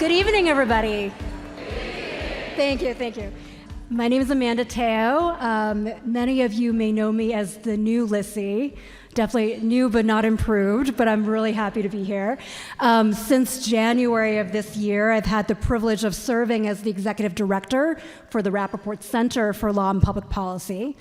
Good evening, everybody. Thank you. My name is Amanda Teo. Many of you may know me as the new Lissy. Definitely new but not improved, but I'm really happy to be here. Since January of this year, I've had the privilege of serving as the executive director for the Rappaport Center for Law and Public Policy.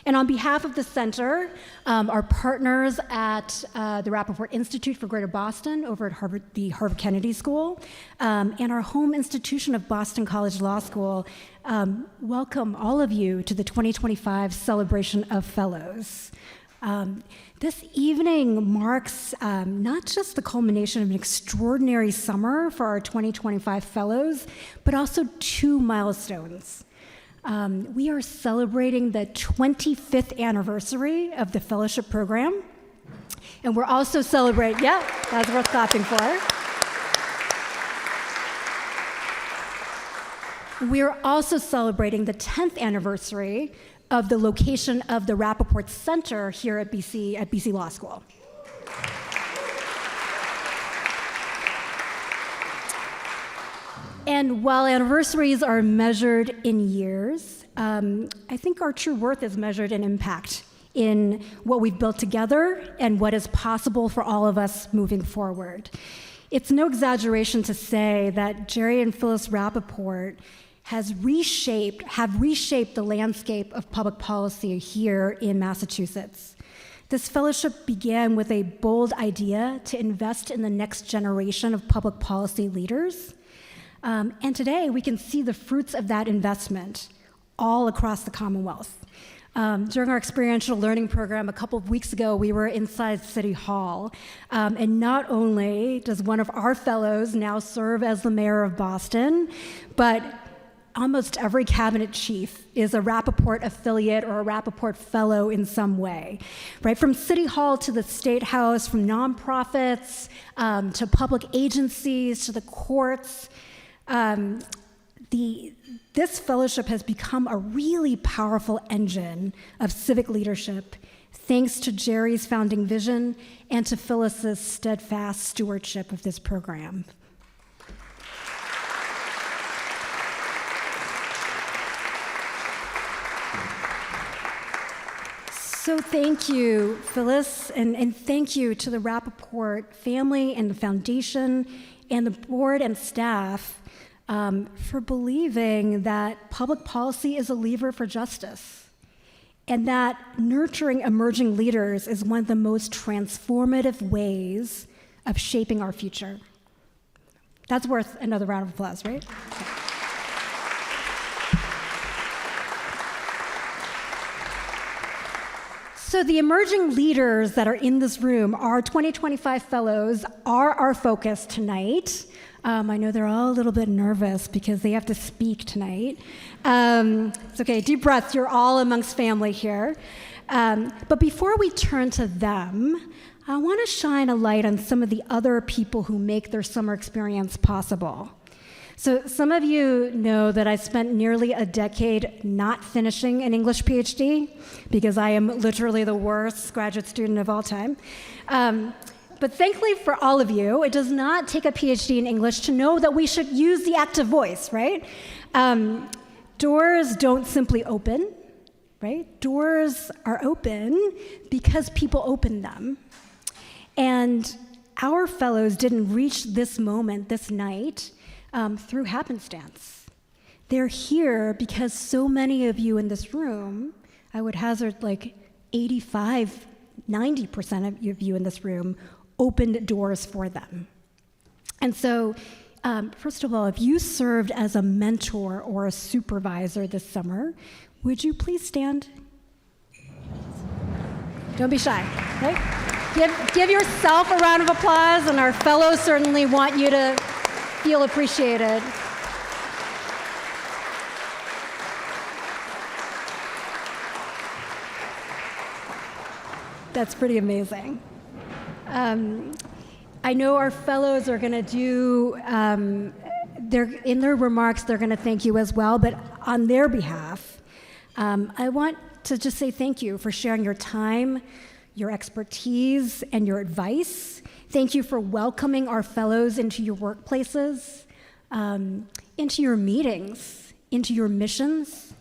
And on behalf of the center, our partners at the Rappaport Institute for Greater Boston over at the Harvard Kennedy School, and our home institution of Boston College Law School, welcome all of you to the 2025 Celebration of Fellows. This evening marks not just the culmination of an extraordinary summer for our 2025 fellows, but also two milestones. We are celebrating the 25th anniversary of the fellowship program, and we're also celebrating, that's worth clapping for. We are also celebrating the 10th anniversary of the location of the Rappaport Center here at BC Law School. And while anniversaries are measured in years, I think our true worth is measured in impact, in what we've built together and what is possible for all of us moving forward. It's no exaggeration to say that Jerry and Phyllis Rappaport have reshaped the landscape of public policy here in Massachusetts. This fellowship began with a bold idea to invest in the next generation of public policy leaders. And today, we can see the fruits of that investment all across the Commonwealth. During our experiential learning program a couple of weeks ago, we were inside City Hall. And not only does one of our fellows now serve as the mayor of Boston, but almost every cabinet chief is a Rappaport affiliate or a Rappaport fellow in some way, right? From City Hall to the State House, from nonprofits to public agencies to the courts. This fellowship has become a really powerful engine of civic leadership, thanks to Jerry's founding vision and to Phyllis's steadfast stewardship of this program. So thank you, Phyllis, and thank you to the Rappaport family and the foundation and the board and staff for believing that public policy is a lever for justice, and that nurturing emerging leaders is one of the most transformative ways of shaping our future. That's worth another round of applause, right? So the emerging leaders that are in this room, our 2025 fellows, are our focus tonight. I know they're all a little bit nervous because they have to speak tonight. It's okay, deep breaths, you're all amongst family here. But before we turn to them, I want to shine a light on some of the other people who make their summer experience possible. So some of you know that I spent nearly a decade not finishing an English PhD because I am literally the worst graduate student of all time. But thankfully for all of you, it does not take a PhD in English to know that we should use the active voice, right? Doors don't simply open, right? Doors are open because people open them. And our fellows didn't reach this moment, this night, through happenstance. They're here because so many of you in this room, I would hazard like 85, 90% of you in this room, opened doors for them. And so, first of all, if you served as a mentor or a supervisor this summer, would you please stand? Don't be shy, right? Give yourself a round of applause, and our fellows certainly want you to feel appreciated. That's pretty amazing. I know our fellows are going to do, in their remarks, they're going to thank you as well, but on their behalf, I want to just say thank you for sharing your time, your expertise, and your advice. Thank you for welcoming our fellows into your workplaces. into your meetings, into your missions.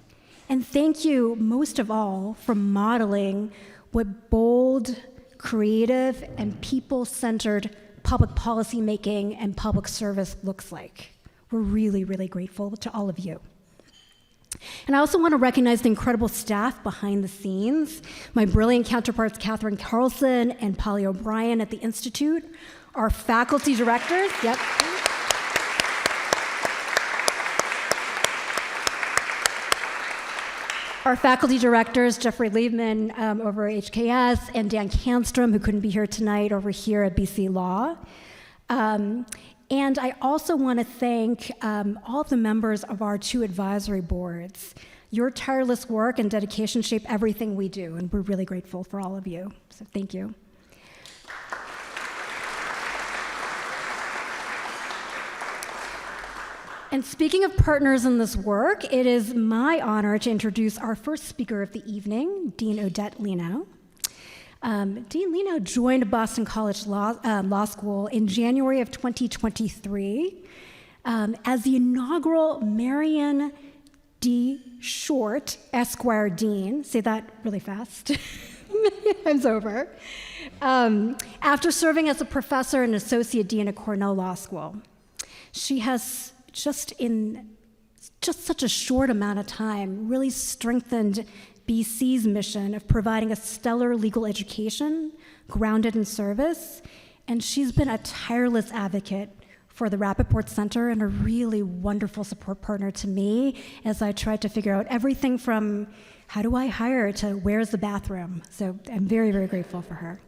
And thank you, most of all, for modeling what bold, creative, and people-centered public policy making and public service looks like. We're really, really grateful to all of you. And I also want to recognize the incredible staff behind the scenes, my brilliant counterparts, Catherine Carlson and Polly O'Brien at the Institute, our faculty directors, our faculty directors, Jeffrey Liebman over at HKS, and Dan Canstrom, who couldn't be here tonight, over here at BC Law. And I also want to thank all of the members of our 2 advisory boards. Your tireless work and dedication shape everything we do, and we're really grateful for all of you. So thank you. And speaking of partners in this work, it is my honor to introduce our first speaker of the evening, Dean Odette Lienau. Dean Lienau joined Boston College Law School in January of 2023 as the inaugural Marion D. Short Esquire Dean. Say that really fast. Time's over. After serving as a professor and associate dean at Cornell Law School. She has in such a short amount of time really strengthened BC's mission of providing a stellar legal education grounded in service, and she's been a tireless advocate for the Rappaport Center and a really wonderful support partner to me as I tried to figure out everything from how do I hire to where's the bathroom. So I'm very, very grateful for her.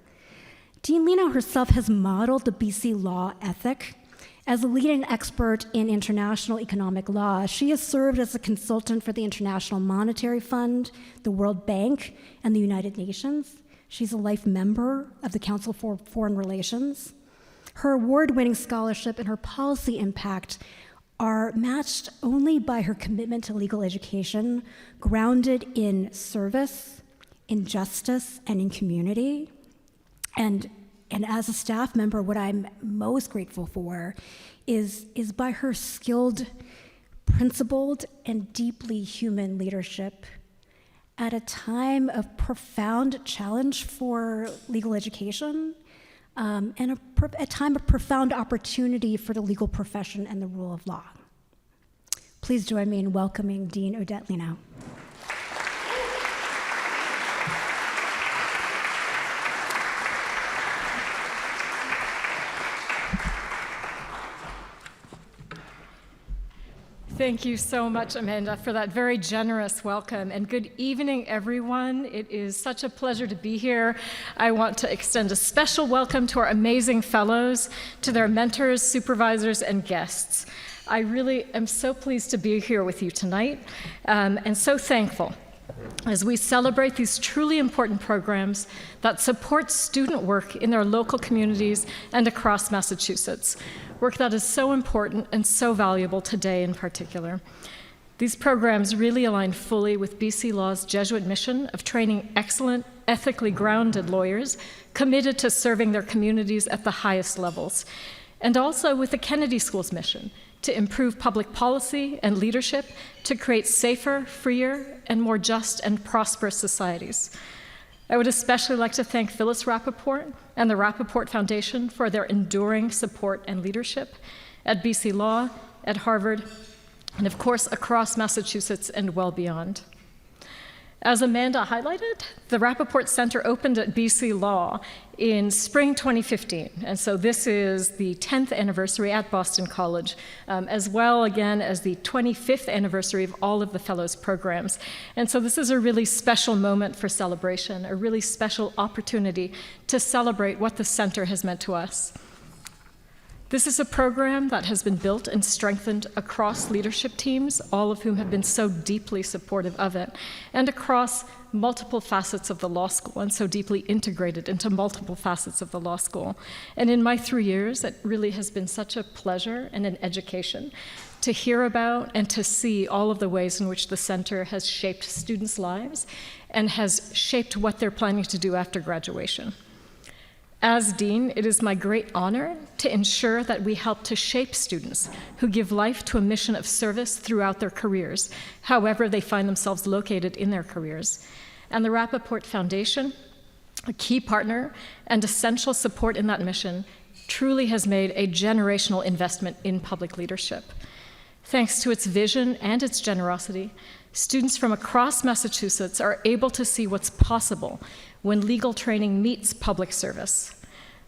Dean Lienau herself has modeled the BC law ethic. As a leading expert in international economic law, she has served as a consultant for the International Monetary Fund, the World Bank, and the United Nations. She's a life member of the Council for Foreign Relations. Her award-winning scholarship and her policy impact are matched only by her commitment to legal education, grounded in service, in justice, and in community. And as a staff member, what I'm most grateful for is by her skilled, principled, and deeply human leadership at a time of profound challenge for legal education and a time of profound opportunity for the legal profession and the rule of law. Please join me in welcoming Dean Odette Lienau. Thank you so much, Amanda, for that very generous welcome. And good evening, everyone. It is such a pleasure to be here. I want to extend a special welcome to our amazing fellows, to their mentors, supervisors, and guests. I really am so pleased to be here with you tonight, and so thankful as we celebrate these truly important programs that support student work in their local communities and across Massachusetts. Work that is so important and so valuable today in particular. These programs really align fully with BC Law's Jesuit mission of training excellent, ethically grounded lawyers committed to serving their communities at the highest levels, and also with the Kennedy School's mission to improve public policy and leadership to create safer, freer, and more just and prosperous societies. I would especially like to thank Phyllis Rappaport and the Rappaport Foundation for their enduring support and leadership at BC Law, at Harvard, and of course across Massachusetts and well beyond. As Amanda highlighted, the Rappaport Center opened at BC Law in spring 2015, and so this is the 10th anniversary at Boston College, as well again as the 25th anniversary of all of the Fellows programs. And so this is a really special moment for celebration, a really special opportunity to celebrate what the center has meant to us. This is a program that has been built and strengthened across leadership teams, all of whom have been so deeply supportive of it, and across multiple facets of the law school, and so deeply integrated into multiple facets of the law school. And in my 3 years, it really has been such a pleasure and an education to hear about and to see all of the ways in which the center has shaped students' lives and has shaped what they're planning to do after graduation. As Dean, it is my great honor to ensure that we help to shape students who give life to a mission of service throughout their careers, however they find themselves located in their careers. And the Rappaport Foundation, a key partner and essential support in that mission, truly has made a generational investment in public leadership. Thanks to its vision and its generosity, students from across Massachusetts are able to see what's possible when legal training meets public service.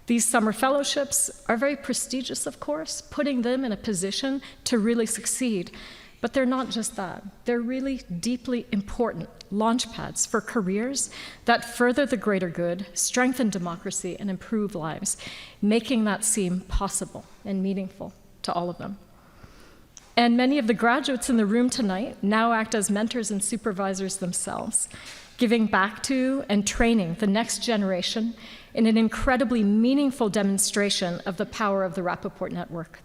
These summer fellowships are very prestigious, of course, putting them in a position to really succeed. But they're not just that. They're really deeply important launchpads for careers that further the greater good, strengthen democracy, and improve lives, making that seem possible and meaningful to all of them. And many of the graduates in the room tonight now act as mentors and supervisors themselves, giving back to and training the next generation in an incredibly meaningful demonstration of the power of the Rappaport Network.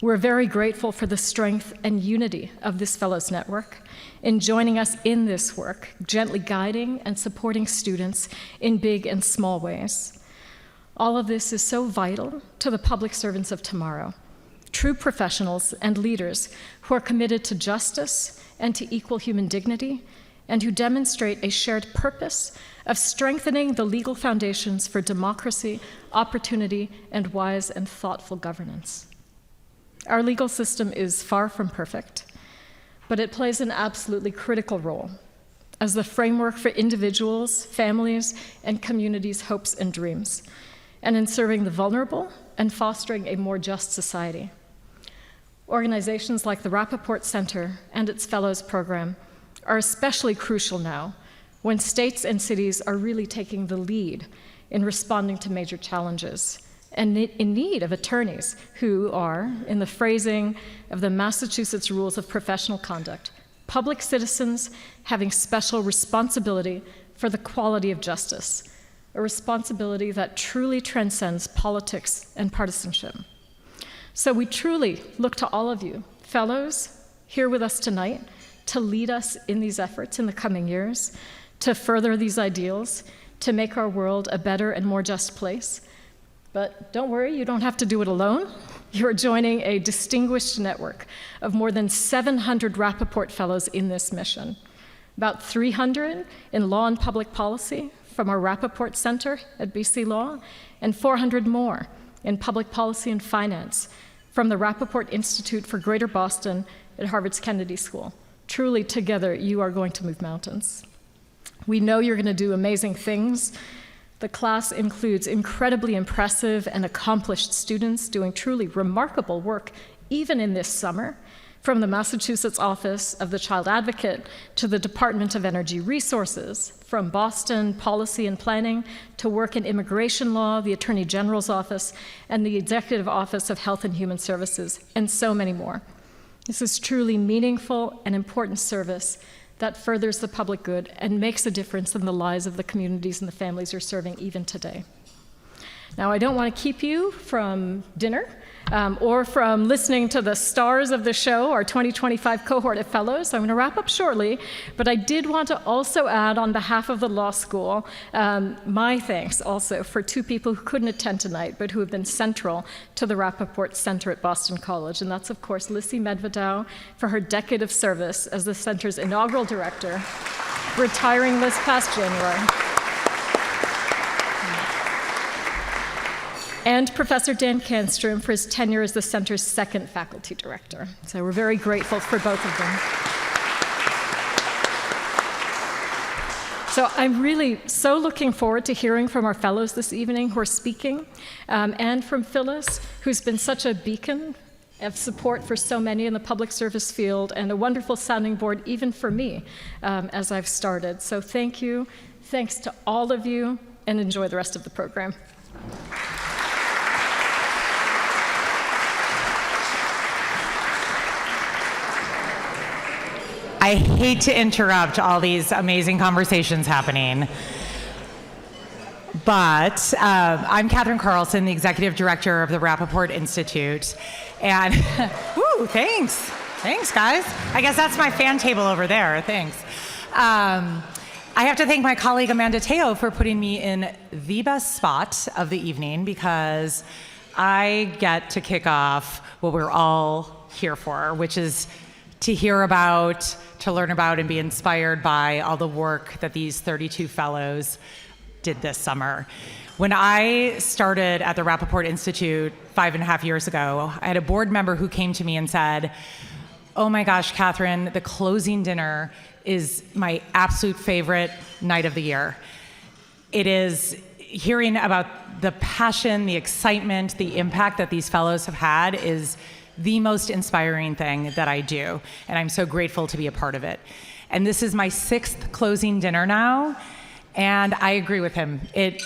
We're very grateful for the strength and unity of this Fellows Network in joining us in this work, gently guiding and supporting students in big and small ways. All of this is so vital to the public servants of tomorrow, true professionals and leaders who are committed to justice and to equal human dignity, and who demonstrate a shared purpose of strengthening the legal foundations for democracy, opportunity, and wise and thoughtful governance. Our legal system is far from perfect, but it plays an absolutely critical role as the framework for individuals, families, and communities' hopes and dreams, and in serving the vulnerable and fostering a more just society. Organizations like the Rappaport Center and its Fellows Program are especially crucial now when states and cities are really taking the lead in responding to major challenges and in need of attorneys who are, in the phrasing of the Massachusetts Rules of Professional Conduct, public citizens having special responsibility for the quality of justice, a responsibility that truly transcends politics and partisanship. So we truly look to all of you, fellows, here with us tonight, to lead us in these efforts in the coming years, to further these ideals, to make our world a better and more just place. But don't worry, you don't have to do it alone. You're joining a distinguished network of more than 700 Rappaport Fellows in this mission, about 300 in law and public policy from our Rappaport Center at BC Law, and 400 more in public policy and finance from the Rappaport Institute for Greater Boston at Harvard's Kennedy School. Truly, together, you are going to move mountains. We know you're going to do amazing things. The class includes incredibly impressive and accomplished students doing truly remarkable work, even in this summer, from the Massachusetts Office of the Child Advocate to the Department of Energy Resources, from Boston Policy and Planning to work in immigration law, the Attorney General's Office, and the Executive Office of Health and Human Services, and so many more. This is truly meaningful and important service that furthers the public good and makes a difference in the lives of the communities and the families you're serving even today. Now, I don't want to keep you from dinner or from listening to the stars of the show, our 2025 cohort of fellows. I'm going to wrap up shortly, but I did want to also add, on behalf of the law school, my thanks also for two people who couldn't attend tonight, but who have been central to the Rappaport Center at Boston College. And that's, of course, Lissy Medvedow for her decade of service as the center's inaugural director, retiring this past January. And Professor Dan Canstrom for his tenure as the center's second faculty director. So we're very grateful for both of them. So I'm really so looking forward to hearing from our fellows this evening who are speaking, and from Phyllis, who's been such a beacon of support for so many in the public service field and a wonderful sounding board even for me as I've started. So thank you, thanks to all of you, and enjoy the rest of the program. I hate to interrupt all these amazing conversations happening, but I'm Katherine Carlson, the Executive Director of the Rappaport Institute, and woo, thanks guys. I guess that's my fan table over there, thanks. I have to thank my colleague Amanda Teo for putting me in the best spot of the evening because I get to kick off what we're all here for, which is to hear about, to learn about, and be inspired by all the work that these 32 fellows did this summer. When I started at the Rappaport Institute 5.5 years ago, I had a board member who came to me and said, "Oh my gosh, Catherine, the closing dinner is my absolute favorite night of the year. It is hearing about the passion, the excitement, the impact that these fellows have had is the most inspiring thing that I do, and I'm so grateful to be a part of it." And this is my 6th closing dinner now, and I agree with him. It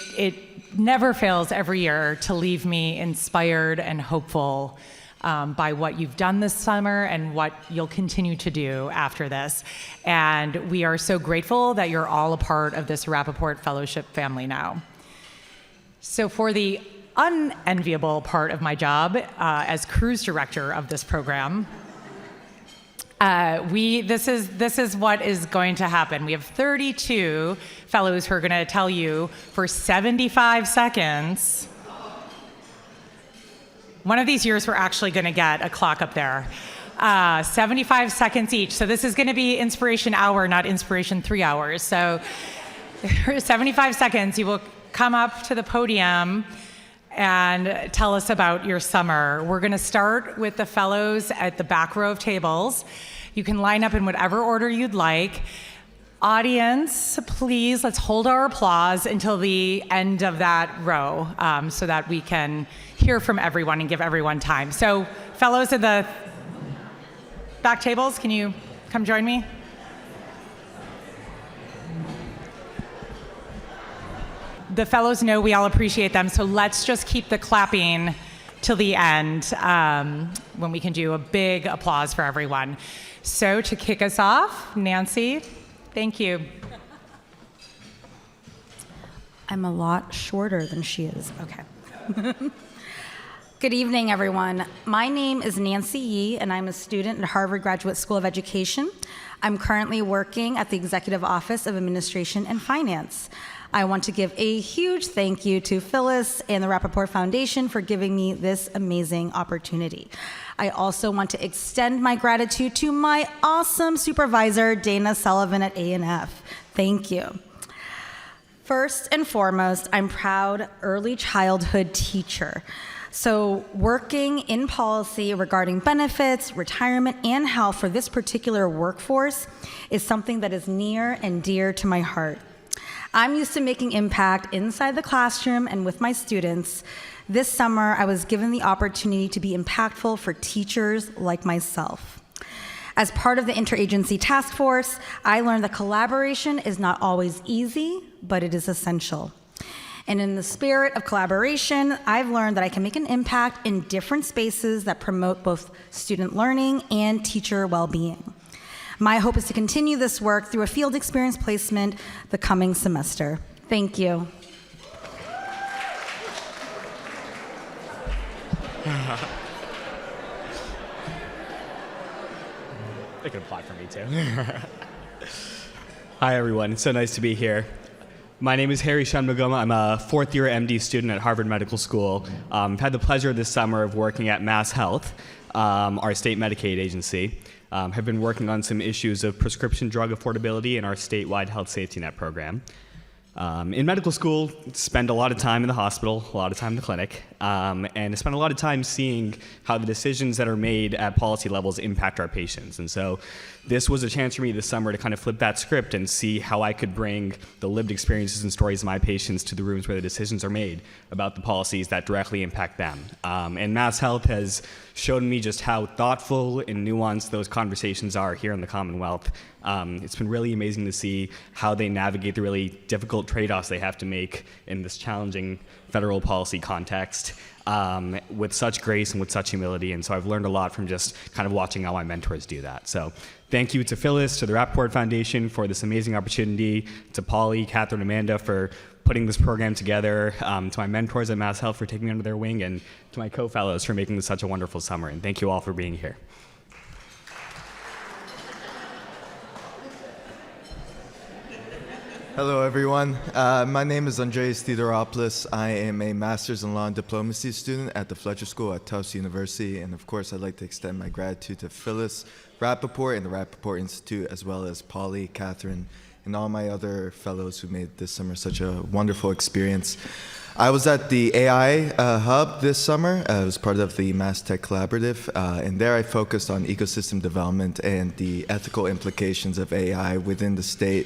never fails every year to leave me inspired and hopeful by what you've done this summer and what you'll continue to do after this. And we are so grateful that you're all a part of this Rappaport Fellowship family now. So for the unenviable part of my job as cruise director of this program, this is what is going to happen. We have 32 fellows who are going to tell you for 75 seconds. One of these years, we're actually going to get a clock up there. 75 seconds each. So this is going to be Inspiration Hour, not Inspiration 3 hours. So 75 seconds, you will come up to the podium and tell us about your summer. We're going to start with the fellows at the back row of tables. You can line up in whatever order you'd like. Audience, please, let's hold our applause until the end of that row so that we can hear from everyone and give everyone time. So fellows at the back tables, can you come join me? The fellows know we all appreciate them, so let's just keep the clapping till the end when we can do a big applause for everyone. So to kick us off, Nancy, thank you. I'm a lot shorter than she is. Okay. Good evening, everyone. My name is Nancy Yee, and I'm a student at Harvard Graduate School of Education. I'm currently working at the Executive Office of Administration and Finance. I want to give a huge thank you to Phyllis and the Rappaport Foundation for giving me this amazing opportunity. I also want to extend my gratitude to my awesome supervisor, Dana Sullivan at A&F. Thank you. First and foremost, I'm proud early childhood teacher. So working in policy regarding benefits, retirement, and health for this particular workforce is something that is near and dear to my heart. I'm used to making impact inside the classroom and with my students. This summer, I was given the opportunity to be impactful for teachers like myself. As part of the interagency task force, I learned that collaboration is not always easy, but it is essential. And in the spirit of collaboration, I've learned that I can make an impact in different spaces that promote both student learning and teacher well-being. My hope is to continue this work through a field experience placement the coming semester. Thank you. They can apply for me too. Hi everyone, it's so nice to be here. My name is Harry Shanmugama. I'm a 4th-year MD student at Harvard Medical School. I've had the pleasure this summer of working at Mass Health, our state Medicaid agency. Have been working on some issues of prescription drug affordability in our statewide health safety net program. In medical school, spend a lot of time in the hospital, a lot of time in the clinic, and spend a lot of time seeing how the decisions that are made at policy levels impact our patients. And so this was a chance for me this summer to kind of flip that script and see how I could bring the lived experiences and stories of my patients to the rooms where the decisions are made about the policies that directly impact them. And Mass Health has shown me just how thoughtful and nuanced those conversations are here in the Commonwealth. It's been really amazing to see how they navigate the really difficult trade-offs they have to make in this challenging federal policy context with such grace and with such humility. And so I've learned a lot from just kind of watching how my mentors do that. So thank you to Phyllis, to the Rappaport Foundation for this amazing opportunity, to Polly, Catherine, Amanda for putting this program together, to my mentors at Mass Health for taking me under their wing, and to my co-fellows for making this such a wonderful summer. And thank you all for being here. Hello, everyone. My name is Andreas Theodoropoulos. I am a Master's in Law and Diplomacy student at the Fletcher School at Tufts University. And of course, I'd like to extend my gratitude to Phyllis Rappaport and the Rappaport Institute, as well as Polly, Catherine, and all my other fellows who made this summer such a wonderful experience. I was at the AI Hub this summer. I was part of the Mass Tech Collaborative, and there I focused on ecosystem development and the ethical implications of AI within the state.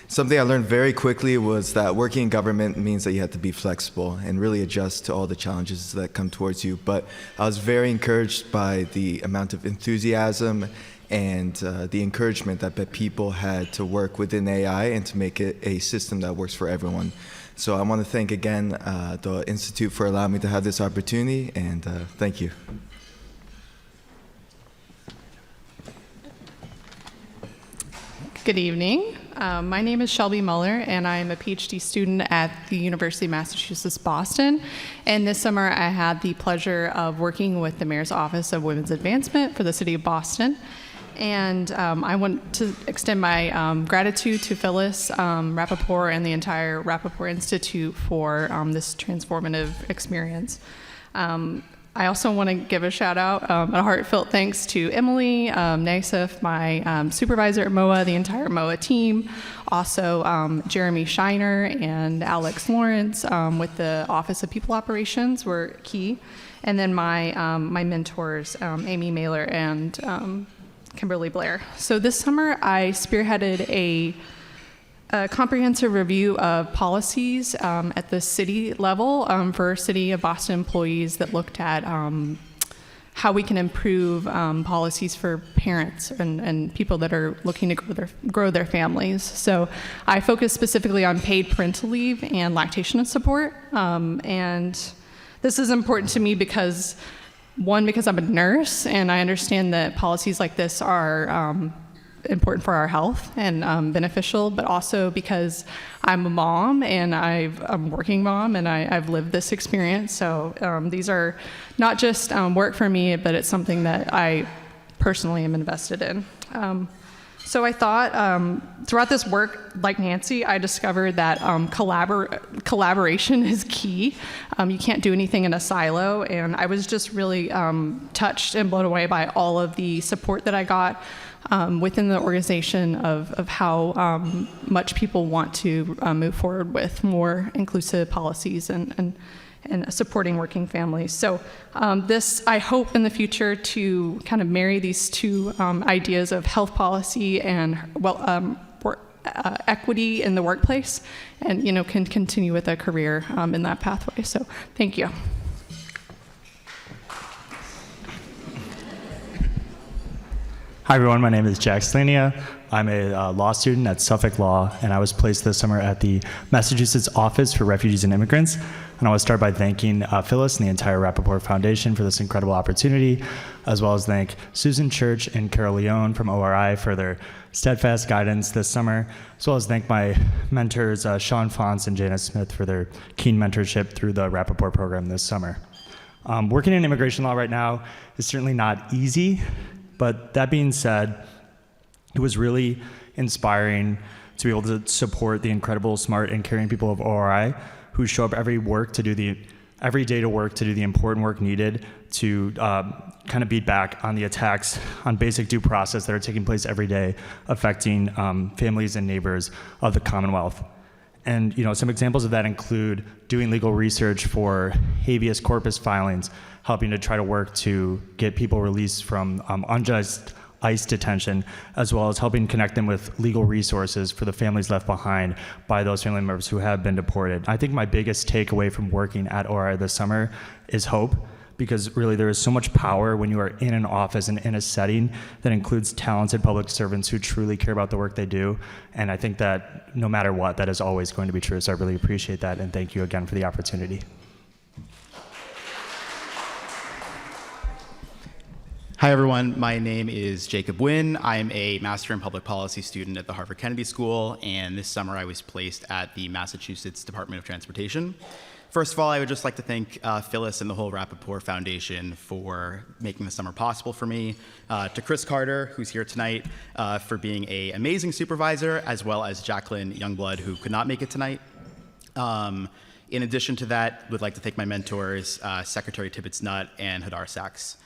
Something I learned very quickly was that working in government means that you have to be flexible and really adjust to all the challenges that come towards you. But I was very encouraged by the amount of enthusiasm and the encouragement that people had to work within AI and to make it a system that works for everyone. So I want to thank again the Institute for allowing me to have this opportunity, and thank you. Good evening. My name is Shelby Muller, and I am a PhD student at the University of Massachusetts, Boston. And this summer, I had the pleasure of working with the Mayor's Office of Women's Advancement for the City of Boston. And I want to extend my gratitude to Phyllis Rappaport and the entire Rappaport Institute for this transformative experience. I also want to give a shout out, a heartfelt thanks to Emily, Naisif, my supervisor at MOA, the entire MOA team, also Jeremy Shiner and Alex Lawrence with the Office of People Operations were key, and then my mentors, Amy Mailer and Kimberly Blair. So this summer I spearheaded a comprehensive review of policies at the city level for City of Boston employees that looked at how we can improve policies for parents and people that are looking to grow their families. So I focused specifically on paid parental leave and lactation support. And this is important to me because I'm a nurse and I understand that policies like this are important for our health and beneficial, but also because I'm a mom and I'm a working mom and I've lived this experience. So these are not just work for me, but it's something that I personally am invested in. So I thought throughout this work, like Nancy, I discovered that collaboration is key. You can't do anything in a silo, and I was just really touched and blown away by all of the support that I got within the organization of how much people want to move forward with more inclusive policies and supporting working families. So this, I hope in the future to kind of marry these two ideas of health policy and equity in the workplace, and can continue with a career in that pathway. So thank you. Hi everyone, my name is Jack Slania. I'm a law student at Suffolk Law, and I was placed this summer at the Massachusetts Office for Refugees and Immigrants. And I want to start by thanking Phyllis and the entire Rappaport Foundation for this incredible opportunity, as well as thank Susan Church and Carol Leone from ORI for their steadfast guidance this summer, as well as thank my mentors, Sean Fonts and Janice Smith, for their keen mentorship through the Rappaport program this summer. Working in immigration law right now is certainly not easy, but that being said, it was really inspiring to be able to support the incredible, smart, and caring people of ORI who show up every day to work to do the important work needed to kind of beat back on the attacks on basic due process that are taking place every day, affecting families and neighbors of the Commonwealth. And some examples of that include doing legal research for habeas corpus filings, helping to try to work to get people released from unjust ICE detention, as well as helping connect them with legal resources for the families left behind by those family members who have been deported. I think my biggest takeaway from working at ORI this summer is hope, because really there is so much power when you are in an office and in a setting that includes talented public servants who truly care about the work they do. And I think that no matter what, that is always going to be true. So I really appreciate that, and thank you again for the opportunity. Hi everyone, my name is Jacob Wynn. I'm a Master in Public Policy student at the Harvard Kennedy School, and this summer I was placed at the Massachusetts Department of Transportation. First of all, I would just like to thank Phyllis and the whole Rappaport Foundation for making the summer possible for me. To Chris Carter, who's here tonight, for being an amazing supervisor, as well as Jacqueline Youngblood, who could not make it tonight. In addition to that, would like to thank my mentors, Secretary Tibbetts Nutt and Hadar Sachs.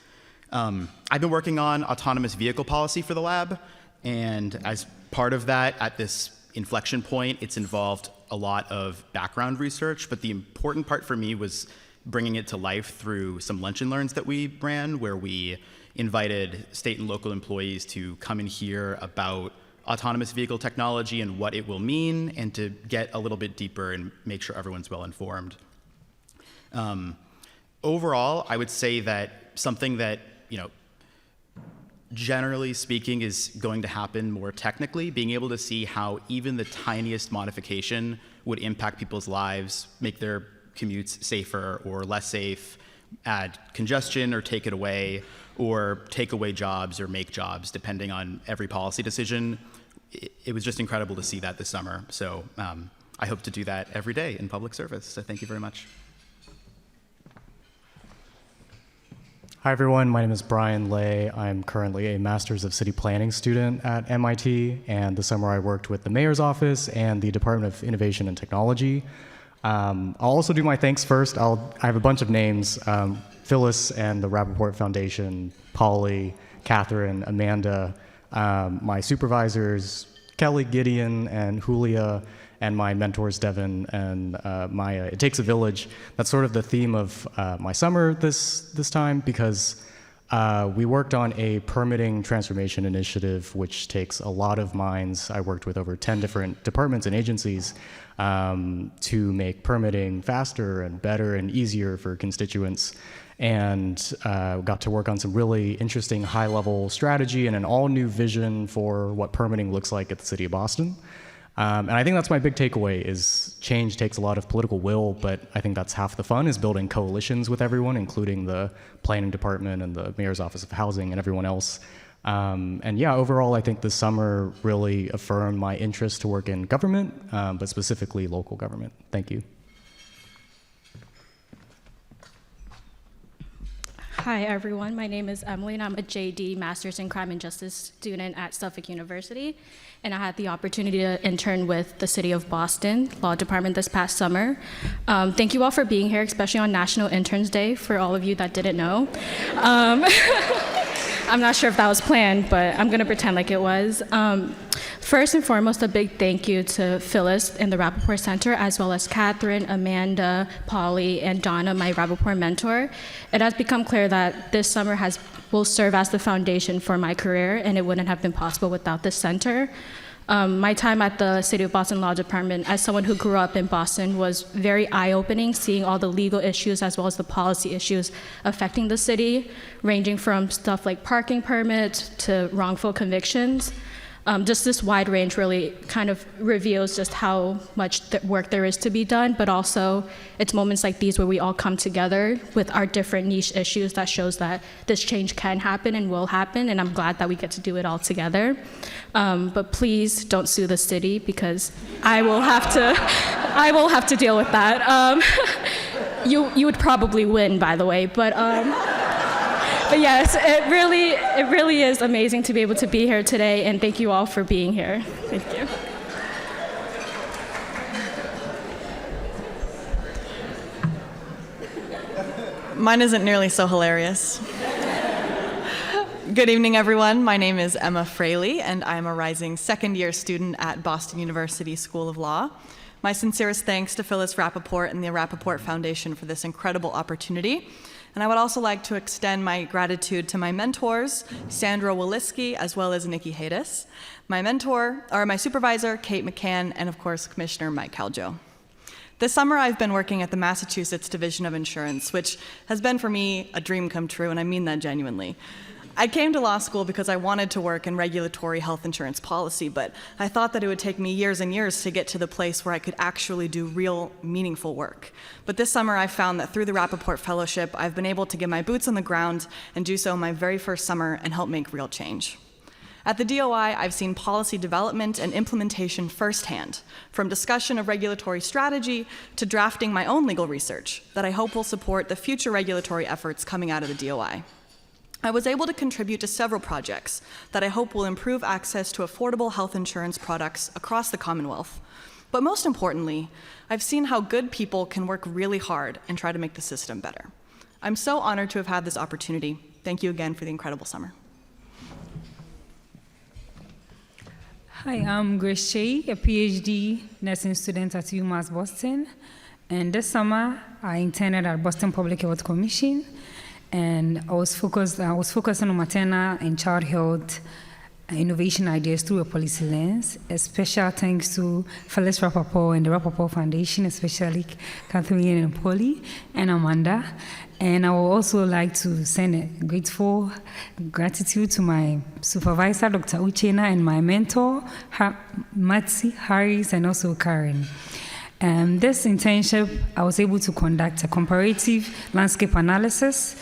I've been working on autonomous vehicle policy for the lab, and as part of that, at this inflection point, it's involved a lot of background research, but the important part for me was bringing it to life through some lunch and learns that we ran, where we invited state and local employees to come and hear about autonomous vehicle technology and what it will mean, and to get a little bit deeper and make sure everyone's well informed. Overall, I would say that something that, generally speaking, is going to happen more technically, being able to see how even the tiniest modification would impact people's lives, make their commutes safer or less safe, add congestion or take it away, or take away jobs or make jobs, depending on every policy decision. It was just incredible to see that this summer. So I hope to do that every day in public service. So thank you very much. Hi everyone, my name is Brian Lay. I'm currently a Master's of City Planning student at MIT, and this summer I worked with the Mayor's Office and the Department of Innovation and Technology. I'll also do my thanks first. I have a bunch of names, Phyllis and the Rappaport Foundation, Polly, Catherine, Amanda, my supervisors, Kelly, Gideon, and Julia, and my mentors, Devin and Maya. It takes a village. That's sort of the theme of my summer this time, because we worked on a permitting transformation initiative, which takes a lot of minds. I worked with over 10 different departments and agencies to make permitting faster and better and easier for constituents, and got to work on some really interesting high-level strategy and an all-new vision for what permitting looks like at the City of Boston. And I think that's my big takeaway, is change takes a lot of political will, but I think that's half the fun, is building coalitions with everyone, including the planning department and the Mayor's Office of Housing and everyone else. And yeah, overall, I think this summer really affirmed my interest to work in government, but specifically local government. Thank you. Hi, everyone. My name is Emily, and I'm a JD Master's in Crime and Justice student at Suffolk University. And I had the opportunity to intern with the City of Boston Law Department this past summer. Thank you all for being here, especially on National Interns Day, for all of you that didn't know. I'm not sure if that was planned, but I'm going to pretend like it was. First and foremost, a big thank you to Phyllis and the Rappaport Center, as well as Catherine, Amanda, Polly, and Donna, my Rappaport mentor. It has become clear that this summer will serve as the foundation for my career, and it wouldn't have been possible without this center. My time at the City of Boston Law Department, as someone who grew up in Boston, was very eye-opening, seeing all the legal issues as well as the policy issues affecting the city, ranging from stuff like parking permits to wrongful convictions. Just this wide range really kind of reveals just how much work there is to be done, but also it's moments like these where we all come together with our different niche issues that shows that this change can happen and will happen, and I'm glad that we get to do it all together. But please don't sue the city, because I will have to deal with that. You would probably win, by the way, but yes, it really is amazing to be able to be here today, and thank you all for being here. Thank you. Mine isn't nearly so hilarious. Good evening, everyone. My name is Emma Fraley, and I'm a rising second-year student at Boston University School of Law. My sincerest thanks to Phyllis Rappaport and the Rappaport Foundation for this incredible opportunity. And I would also like to extend my gratitude to my mentors, Sandra Woliski, as well as Nikki Haydes, my supervisor, Kate McCann, and of course, Commissioner Mike Caljo. This summer, I've been working at the Massachusetts Division of Insurance, which has been for me a dream come true, and I mean that genuinely. I came to law school because I wanted to work in regulatory health insurance policy, but I thought that it would take me years and years to get to the place where I could actually do real, meaningful work. But this summer, I found that through the Rappaport Fellowship, I've been able to get my boots on the ground and do so my very first summer and help make real change. At the DOI, I've seen policy development and implementation firsthand, from discussion of regulatory strategy to drafting my own legal research that I hope will support the future regulatory efforts coming out of the DOI. I was able to contribute to several projects that I hope will improve access to affordable health insurance products across the Commonwealth. But most importantly, I've seen how good people can work really hard and try to make the system better. I'm so honored to have had this opportunity. Thank you again for the incredible summer. Hi, I'm Grace Shea, a PhD nursing student at UMass Boston. And this summer, I interned at Boston Public Health Commission, and I was focusing on maternal and child health innovation ideas through a policy lens. A special thanks to Phyllis Rappaport and the Rappaport Foundation, especially Catherine and Polly and Amanda. And I would also like to send a grateful gratitude to my supervisor, Dr. Uchena, and my mentor, Matsi, Harris, and also Karen. This internship, I was able to conduct a comparative landscape analysis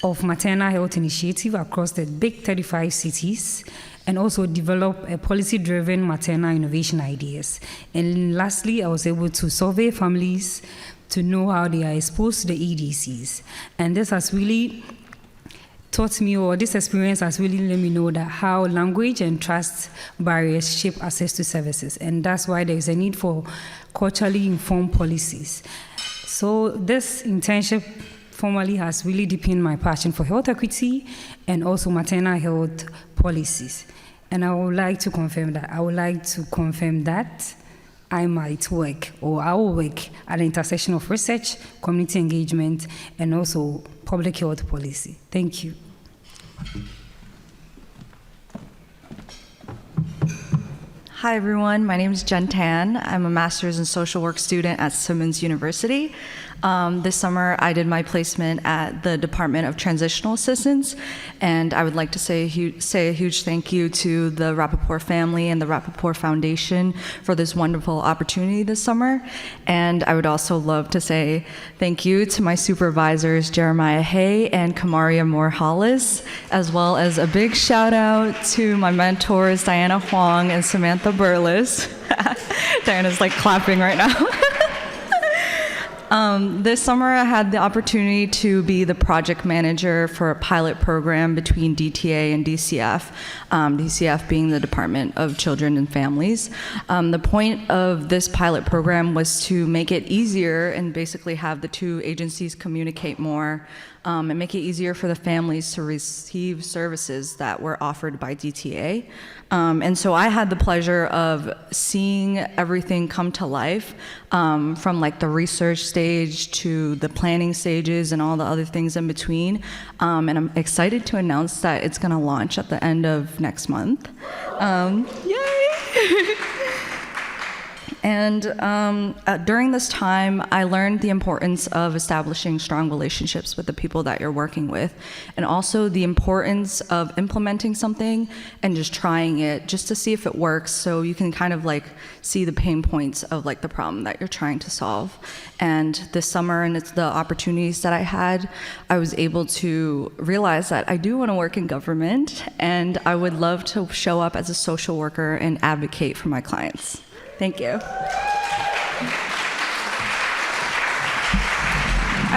of maternal health initiative across the big 35 cities, and also develop a policy-driven maternal innovation ideas. And lastly, I was able to survey families to know how they are exposed to the EDCs. And this has really taught me, or this experience has really let me know that how language and trust barriers shape access to services. And that's why there is a need for culturally informed policies. So this internship formally has really deepened my passion for health equity and also maternal health policies. And I would like to confirm that I might work, or I will work at the intersection of research, community engagement, and also public health policy. Thank you. Hi everyone, my name is Jen Tan. I'm a master's in social work student at Simmons University. This summer I did my placement at the Department of Transitional Assistance, and I would like to say a huge thank you to the Rappaport family and the Rappaport Foundation for this wonderful opportunity this summer. And I would also love to say thank you to my supervisors Jeremiah Hay and Kamaria Moore-Hollis, as well as a big shout out to my mentors Diana Huang and Samantha Burles. Diana's like clapping right now. This summer I had the opportunity to be the project manager for a pilot program between DTA and DCF, DCF being the Department of Children and Families. The point of this pilot program was to make it easier and basically have the two agencies communicate more, and make it easier for the families to receive services that were offered by DTA. And so I had the pleasure of seeing everything come to life, from like the research stage to the planning stages and all the other things in between. And I'm excited to announce that it's gonna launch at the end of next month. Yay! And during this time, I learned the importance of establishing strong relationships with the people that you're working with, and also the importance of implementing something and just trying it just to see if it works, so you can kind of like see the pain points of like the problem that you're trying to solve. And this summer, and it's the opportunities that I had, I was able to realize that I do want to work in government, and I would love to show up as a social worker and advocate for my clients. Thank you.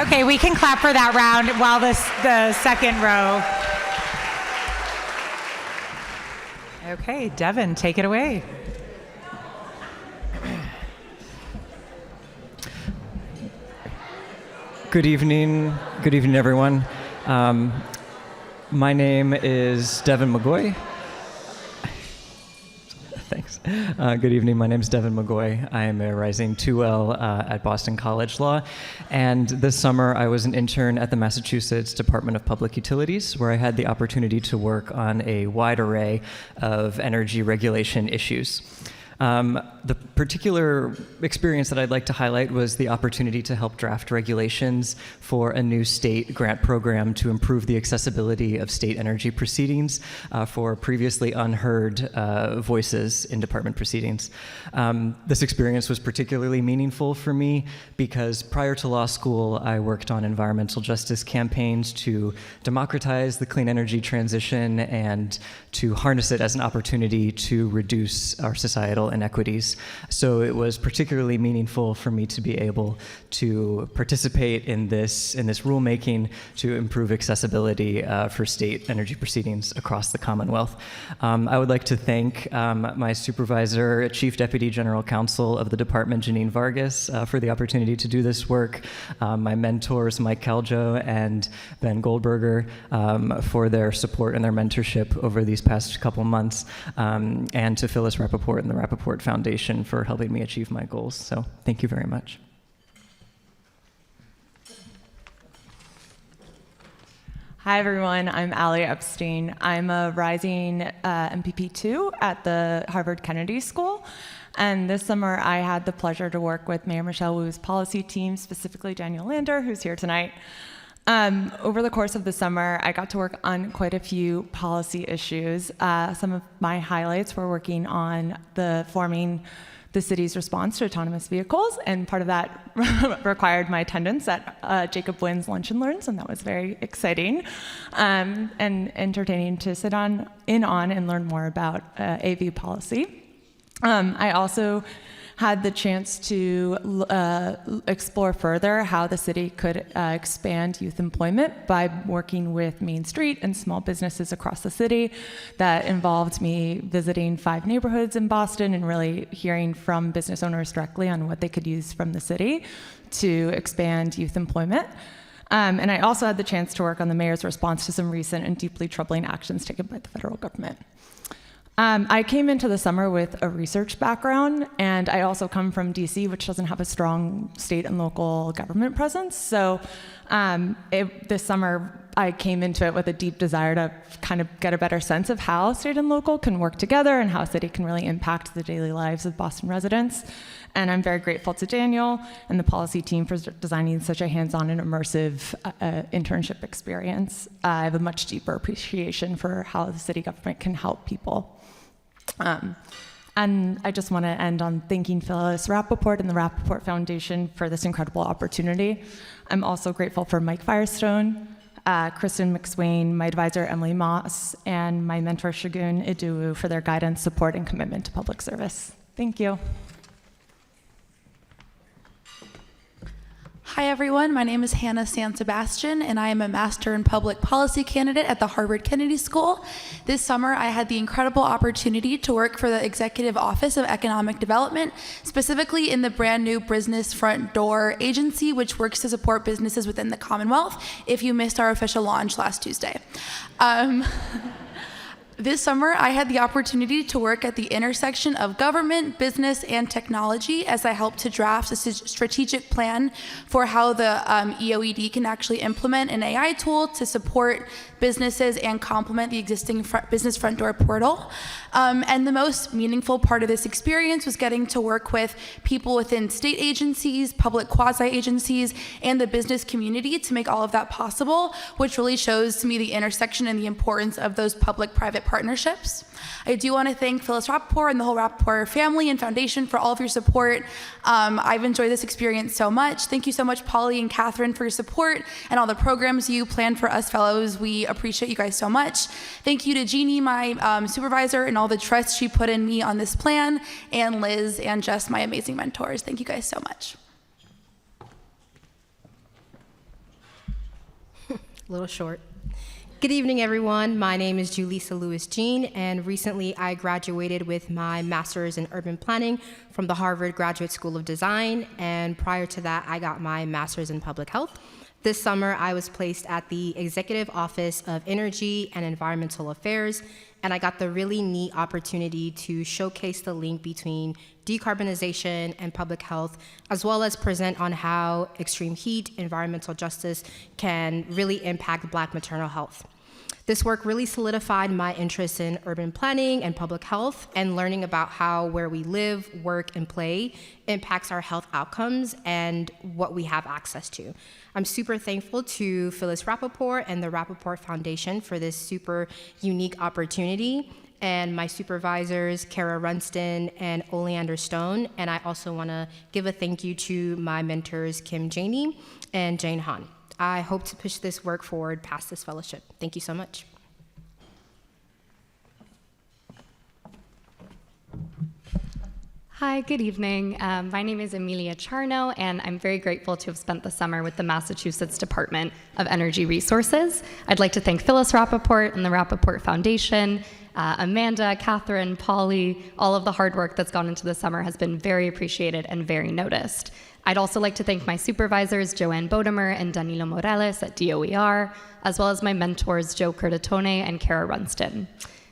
Okay, we can clap for that round while the second row. Okay, Devin, take it away. Good evening, everyone. My name is Devin McGoy. Thanks. Good evening. My name is Devin McGoy. I am a rising 2L at Boston College Law. And this summer, I was an intern at the Massachusetts Department of Public Utilities, where I had the opportunity to work on a wide array of energy regulation issues. The particular experience that I'd like to highlight was the opportunity to help draft regulations for a new state grant program to improve the accessibility of state energy proceedings for previously unheard voices in department proceedings. This experience was particularly meaningful for me because prior to law school, I worked on environmental justice campaigns to democratize the clean energy transition and to harness it as an opportunity to reduce our societal inequities. So it was particularly meaningful for me to be able to participate in this rulemaking to improve accessibility for state energy proceedings across the Commonwealth. I would like to thank my supervisor, Chief Deputy General Counsel of the department, Janine Vargas, for the opportunity to do this work, my mentors, Mike Caljo and Ben Goldberger, for their support and their mentorship over these past couple months, and to Phyllis Rappaport and the Rappaport Foundation for helping me achieve my goals. So thank you very much. Hi everyone, I'm Allie Epstein. I'm a rising MPP2 at the Harvard Kennedy School. And this summer I had the pleasure to work with Mayor Michelle Wu's policy team, specifically Daniel Lander, who's here tonight. Over the course of the summer, I got to work on quite a few policy issues. Some of my highlights were working on forming the city's response to autonomous vehicles, and part of that required my attendance at Jacob Wynn's Lunch and Learns, and that was very exciting and entertaining to sit in on and learn more about AV policy. I also had the chance to explore further how the city could expand youth employment by working with Main Street and small businesses across the city. That involved me visiting 5 neighborhoods in Boston and really hearing from business owners directly on what they could use from the city to expand youth employment. And I also had the chance to work on the mayor's response to some recent and deeply troubling actions taken by the federal government. I came into the summer with a research background, and I also come from DC, which doesn't have a strong state and local government presence. So this summer, I came into it with a deep desire to kind of get a better sense of how state and local can work together and how city can really impact the daily lives of Boston residents. And I'm very grateful to Daniel and the policy team for designing such a hands-on and immersive internship experience. I have a much deeper appreciation for how the city government can help people. And I just want to end on thanking Phyllis Rappaport and the Rappaport Foundation for this incredible opportunity. I'm also grateful for Mike Firestone, Kristen McSwain, my advisor Emily Moss, and my mentor Shagun Iduwu for their guidance, support, and commitment to public service. Thank you. Hi everyone, my name is Hannah San Sebastian and I am a Master in Public Policy candidate at the Harvard Kennedy School. This summer I had the incredible opportunity to work for the Executive Office of Economic Development, specifically in the brand new Business Front Door agency, which works to support businesses within the Commonwealth, if you missed our official launch last Tuesday. This summer, I had the opportunity to work at the intersection of government, business, and technology as I helped to draft a strategic plan for how the EOED can actually implement an AI tool to support businesses and complement the existing Business Front Door portal. And the most meaningful part of this experience was getting to work with people within state agencies, public quasi-agencies, and the business community to make all of that possible, which really shows to me the intersection and the importance of those public-private partnerships. I do want to thank Phyllis Rappaport and the whole Rappaport family and foundation for all of your support. I've enjoyed this experience so much. Thank you so much, Polly and Catherine, for your support and all the programs you plan for us fellows. We appreciate you guys so much. Thank you to Jeannie, my supervisor, and all the trust she put in me on this plan, and Liz and Jess, my amazing mentors. Thank you guys so much. A little short. Good evening, everyone. My name is Julissa Lewis-Jean, and recently I graduated with my master's in urban planning from the Harvard Graduate School of Design, and prior to that, I got my master's in public health. This summer, I was placed at the Executive Office of Energy and Environmental Affairs, and I got the really neat opportunity to showcase the link between decarbonization and public health, as well as present on how extreme heat, environmental justice can really impact Black maternal health. This work really solidified my interest in urban planning and public health and learning about how where we live, work, and play impacts our health outcomes and what we have access to. I'm super thankful to Phyllis Rappaport and the Rappaport Foundation for this super unique opportunity, and my supervisors, Kara Runston and Oleander Stone. And I also want to give a thank you to my mentors, Kim Janey and Jane Han. I hope to push this work forward past this fellowship. Thank you so much. Hi, good evening. My name is Amelia Charno, and I'm very grateful to have spent the summer with the Massachusetts Department of Energy Resources. I'd like to thank Phyllis Rappaport and the Rappaport Foundation, Amanda, Catherine, Polly. All of the hard work that's gone into the summer has been very appreciated and very noticed. I'd also like to thank my supervisors, Joanne Bodemer and Danilo Morales at DOER, as well as my mentors, Joe Curtatone and Kara Runston.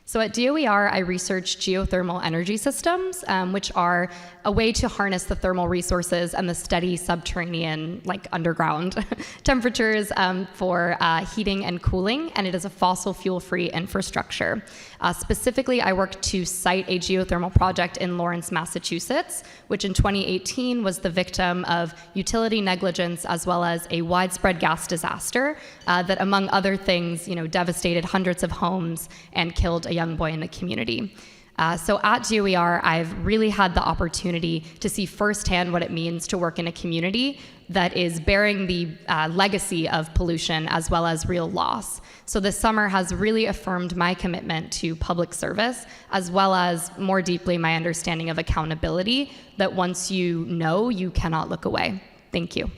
So at DOER, I research geothermal energy systems, which are a way to harness the thermal resources and the steady subterranean, like underground temperatures for heating and cooling, and it is a fossil fuel-free infrastructure. Specifically, I work to site a geothermal project in Lawrence, Massachusetts, which in 2018 was the victim of utility negligence as well as a widespread gas disaster that, among other things, devastated hundreds of homes and killed a young boy in the community. So at DOER, I've really had the opportunity to see firsthand what it means to work in a community that is bearing the legacy of pollution as well as real loss. So this summer has really affirmed my commitment to public service, as well as more deeply my understanding of accountability, that once you know, you cannot look away. Thank you.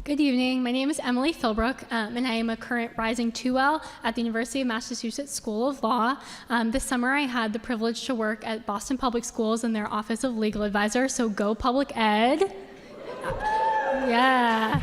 Good evening. My name is Emily Philbrook, and I am a current Rising 2L at the University of Massachusetts School of Law. This summer, I had the privilege to work at Boston Public Schools in their Office of Legal Advisor, so go public ed. Yeah.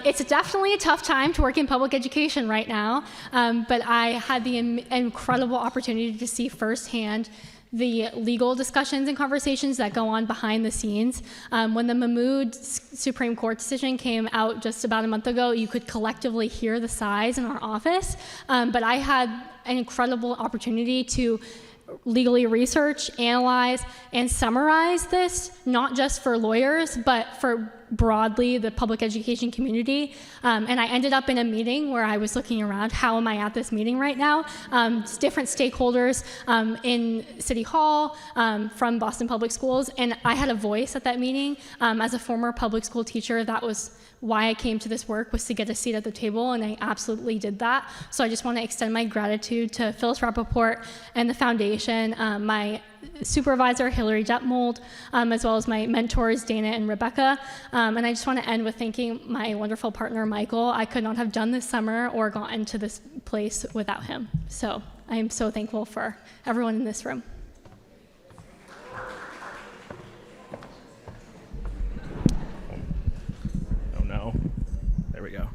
It's definitely a tough time to work in public education right now, but I had the incredible opportunity to see firsthand the legal discussions and conversations that go on behind the scenes. When the Mahmood Supreme Court decision came out just about a month ago, you could collectively hear the sighs in our office, but I had an incredible opportunity to legally research, analyze, and summarize this, not just for lawyers, but for broadly the public education community. And I ended up in a meeting where I was looking around, how am I at this meeting right now? Different stakeholders in City Hall, from Boston Public Schools, and I had a voice at that meeting. As a former public school teacher, that was why I came to this work, was to get a seat at the table, and I absolutely did that. So I just want to extend my gratitude to Phyllis Rappaport and the foundation, my supervisor, Hillary Detmold, as well as my mentors, Dana and Rebecca. And I just want to end with thanking my wonderful partner, Michael. I could not have done this summer or gotten to this place without him. So I am so thankful for everyone in this room. There we go.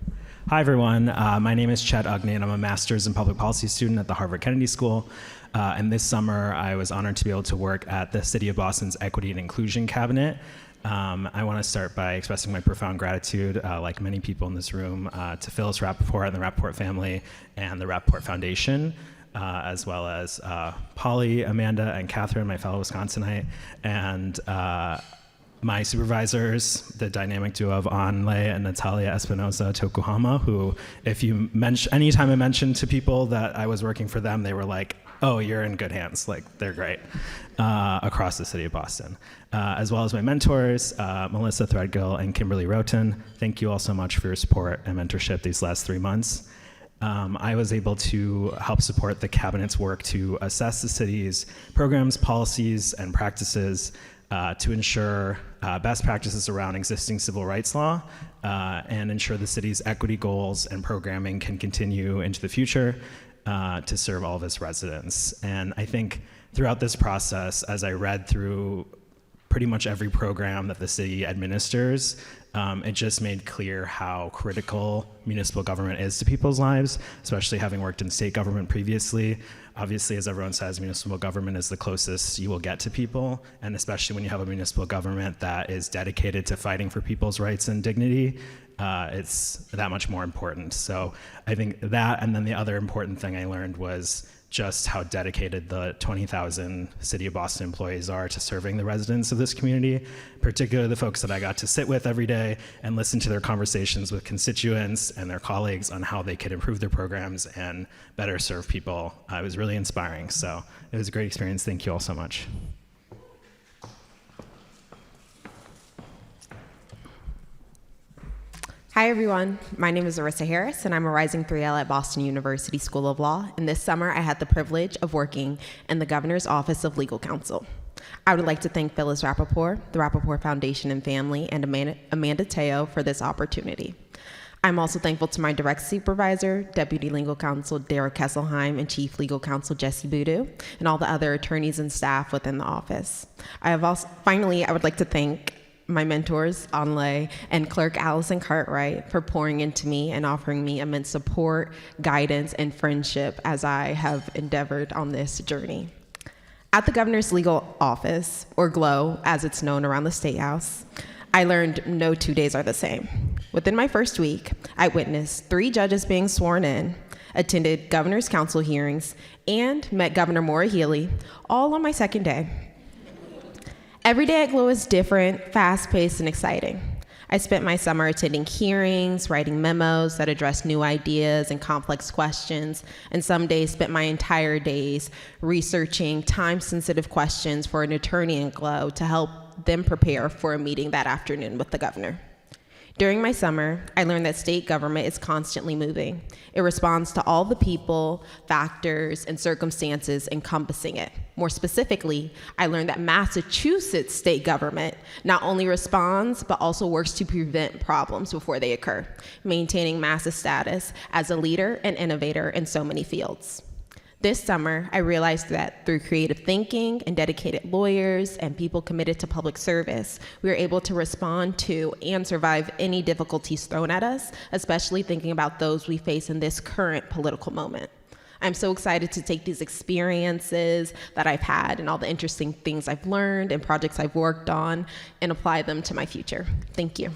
Hi, everyone. My name is Chet Ugney, and I'm a master's in public policy student at the Harvard Kennedy School. And this summer, I was honored to be able to work at the City of Boston's Equity and Inclusion Cabinet. I want to start by expressing my profound gratitude, like many people in this room, to Phyllis Rappaport and the Rappaport family and the Rappaport Foundation, as well as Polly, Amanda, and Catherine, my fellow Wisconsinite, and my supervisors, the dynamic duo of Anle and Natalia Espinosa Tokuhama, who, if you anytime I mentioned to people that I was working for them, they were like, oh, you're in good hands. Like, they're great, across the city of Boston. As well as my mentors, Melissa Threadgill and Kimberly Roten. Thank you all so much for your support and mentorship these last 3 months. I was able to help support the cabinet's work to assess the city's programs, policies, and practices to ensure best practices around existing civil rights law and ensure the city's equity goals and programming can continue into the future to serve all of its residents. And I think throughout this process, as I read through pretty much every program that the city administers. It just made clear how critical municipal government is to people's lives, especially having worked in state government previously. Obviously, as everyone says, municipal government is the closest you will get to people, and especially when you have a municipal government that is dedicated to fighting for people's rights and dignity, it's that much more important. So I think that, and then the other important thing I learned was just how dedicated the 20,000 City of Boston employees are to serving the residents of this community, particularly the folks that I got to sit with every day and listen to their conversations with constituents and their colleagues on how they could improve their programs and better serve people. It was really inspiring. So it was a great experience. Thank you all so much. Hi everyone, my name is Arissa Harris and I'm a Rising 3L at Boston University School of Law, and this summer I had the privilege of working in the Governor's Office of Legal Counsel. I would like to thank Phyllis Rappaport, the Rappaport Foundation and family, and Amanda Teo for this opportunity. I'm also thankful to my direct supervisor, Deputy Legal Counsel Dara Kesselheim, and Chief Legal Counsel Jesse Boudou, and all the other attorneys and staff within the office. Finally, I would like to thank my mentors, Anle and Clerk Allison Cartwright, for pouring into me and offering me immense support, guidance, and friendship as I have endeavored on this journey. At the Governor's Legal Office, or GLOW, as it's known around the State House, I learned no 2 days are the same. Within my first week, I witnessed 3 judges being sworn in, attended Governor's Council hearings, and met Governor Maura Healey, all on my second day. Every day at GLOW is different, fast-paced, and exciting. I spent my summer attending hearings, writing memos that addressed new ideas and complex questions, and some days spent my entire days researching time-sensitive questions for an attorney in GLOW to help them prepare for a meeting that afternoon with the governor. During my summer, I learned that state government is constantly moving. It responds to all the people, factors, and circumstances encompassing it. More specifically, I learned that Massachusetts state government not only responds, but also works to prevent problems before they occur, maintaining Mass's status as a leader and innovator in so many fields. This summer, I realized that through creative thinking and dedicated lawyers and people committed to public service, we are able to respond to and survive any difficulties thrown at us, especially thinking about those we face in this current political moment. I'm so excited to take these experiences that I've had and all the interesting things I've learned and projects I've worked on and apply them to my future. Thank you.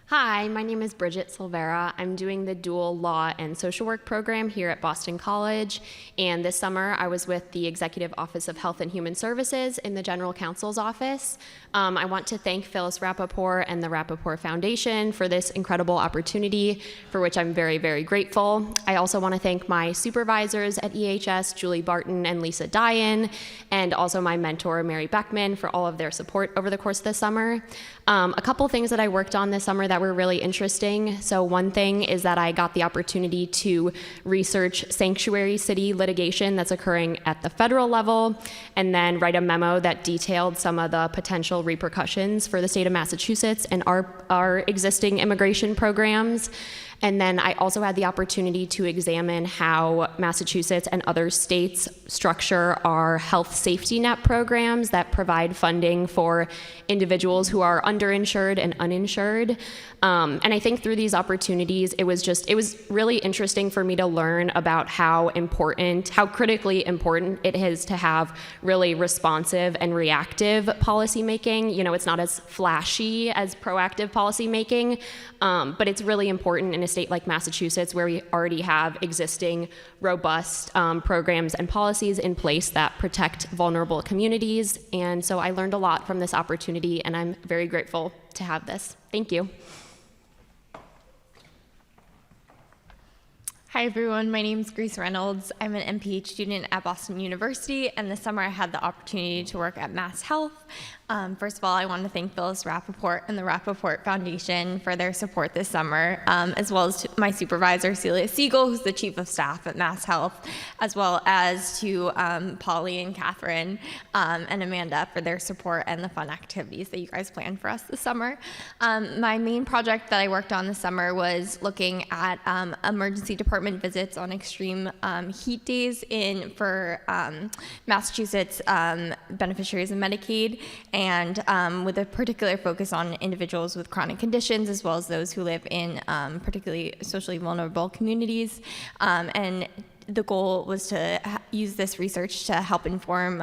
Hi, my name is Bridget Silvera. I'm doing the dual law and social work program here at Boston College. And this summer, I was with the Executive Office of Health and Human Services in the General Counsel's office. I want to thank Phyllis Rappaport and the Rappaport Foundation for this incredible opportunity, for which I'm very, very grateful. I also want to thank my supervisors at EHS, Julie Barton and Lisa Dyan, and also my mentor, Mary Beckman, for all of their support over the course of the summer. A couple things that I worked on this summer that were really interesting. So one thing is that I got the opportunity to research sanctuary city litigation that's occurring at the federal level, and then write a memo that detailed some of the potential repercussions for the state of Massachusetts and our existing immigration programs. And then I also had the opportunity to examine how Massachusetts and other states structure our health safety net programs that provide funding for individuals who are underinsured and uninsured. And I think through these opportunities, it was really interesting for me to learn about how critically important it is to have really responsive and reactive policymaking. You know, it's not as flashy as proactive policymaking, but it's really important in a state like Massachusetts, where we already have existing robust programs and policies in place that protect vulnerable communities. And so I learned a lot from this opportunity, and I'm very grateful to have this. Thank you. Hi everyone, my name is Grace Reynolds. I'm an MPH student at Boston University, and this summer I had the opportunity to work at Mass Health. First of all, I want to thank Phyllis Rappaport and the Rappaport Foundation for their support this summer, as well as to my supervisor, Celia Siegel, who's the Chief of Staff at Mass Health, as well as to Polly and Catherine and Amanda for their support and the fun activities that you guys planned for us this summer. My main project that I worked on this summer was looking at emergency department visits on extreme heat days for Massachusetts beneficiaries of Medicaid, and with a particular focus on individuals with chronic conditions, as well as those who live in particularly socially vulnerable communities. And the goal was to use this research to help inform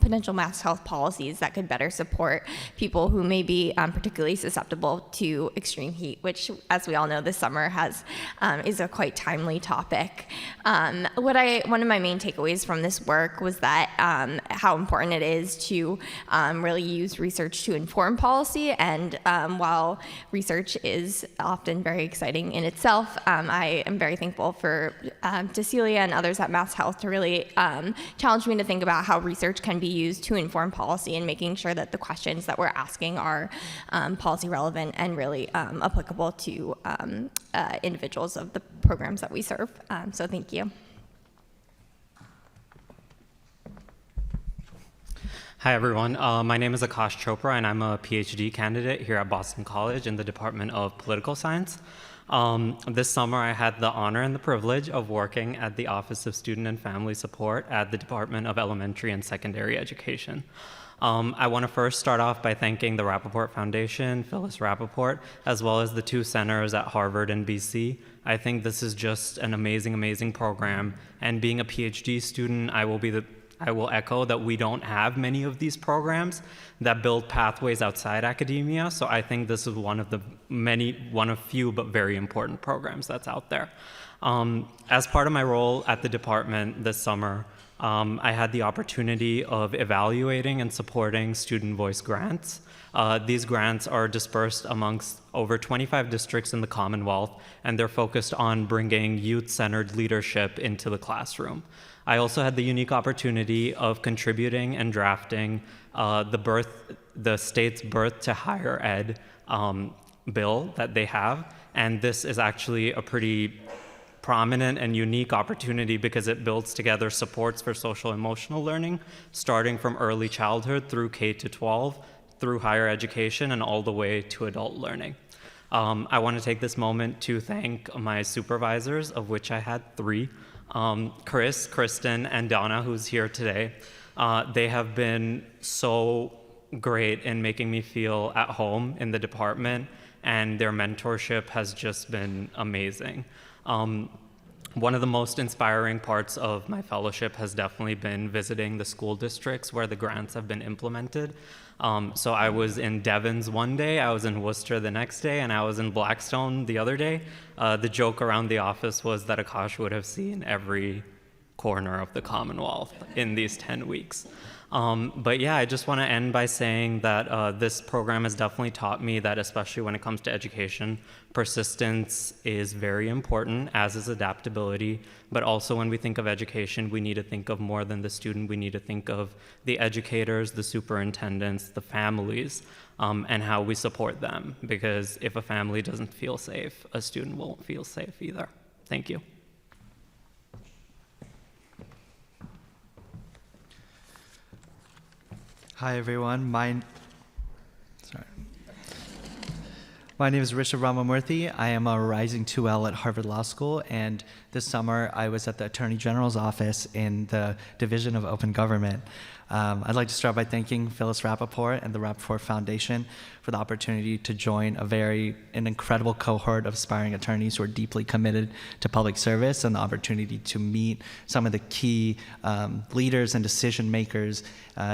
potential mass health policies that could better support people who may be particularly susceptible to extreme heat, which, as we all know, this summer is a quite timely topic. One of my main takeaways from this work was that how important it is to really use research to inform policy. And while research is often very exciting in itself, I am very thankful to Celia and others at Mass Health to really challenge me to think about how research can be used to inform policy and making sure that the questions that we're asking are policy relevant and really applicable to individuals of the programs that we serve. So thank you. Hi everyone, my name is Akash Chopra and I'm a PhD candidate here at Boston College in the Department of Political Science. This summer I had the honor and the privilege of working at the Office of Student and Family Support at the Department of Elementary and Secondary Education. I want to first start off by thanking the Rappaport Foundation, Phyllis Rappaport, as well as the two centers at Harvard and BC. I think this is just an amazing, amazing program, and being a PhD student, I will echo that we don't have many of these programs that build pathways outside academia, so I think this is one of few but very important programs that's out there. As part of my role at the department this summer, I had the opportunity of evaluating and supporting student voice grants. These grants are dispersed amongst over 25 districts in the Commonwealth, and they're focused on bringing youth-centered leadership into the classroom. I also had the unique opportunity of contributing and drafting the state's birth to higher ed bill that they have, and this is actually a pretty prominent and unique opportunity because it builds together supports for social emotional learning, starting from early childhood through K-12, through higher education, and all the way to adult learning. I want to take this moment to thank my supervisors, of which I had 3. Chris, Kristen, and Donna, who's here today. They have been so great in making me feel at home in the department, and their mentorship has just been amazing. One of the most inspiring parts of my fellowship has definitely been visiting the school districts where the grants have been implemented. So I was in Devens one day, I was in Worcester the next day, and I was in Blackstone the other day. The joke around the office was that Akash would have seen every corner of the Commonwealth in these 10 weeks. But yeah, I just want to end by saying that this program has definitely taught me that, especially when it comes to education, persistence is very important, as is adaptability. But also when we think of education, we need to think of more than the student. We need to think of the educators, the superintendents, the families, and how we support them. Because if a family doesn't feel safe, a student won't feel safe either. Thank you. Hi everyone, my name is Rishabh Ramamurthy. I am a rising 2L at Harvard Law School, and this summer I was at the Attorney General's office in the Division of Open Government. I'd like to start by thanking Phyllis Rappaport and the Rappaport Foundation for the opportunity to join an incredible cohort of aspiring attorneys who are deeply committed to public service, and the opportunity to meet some of the key leaders and decision makers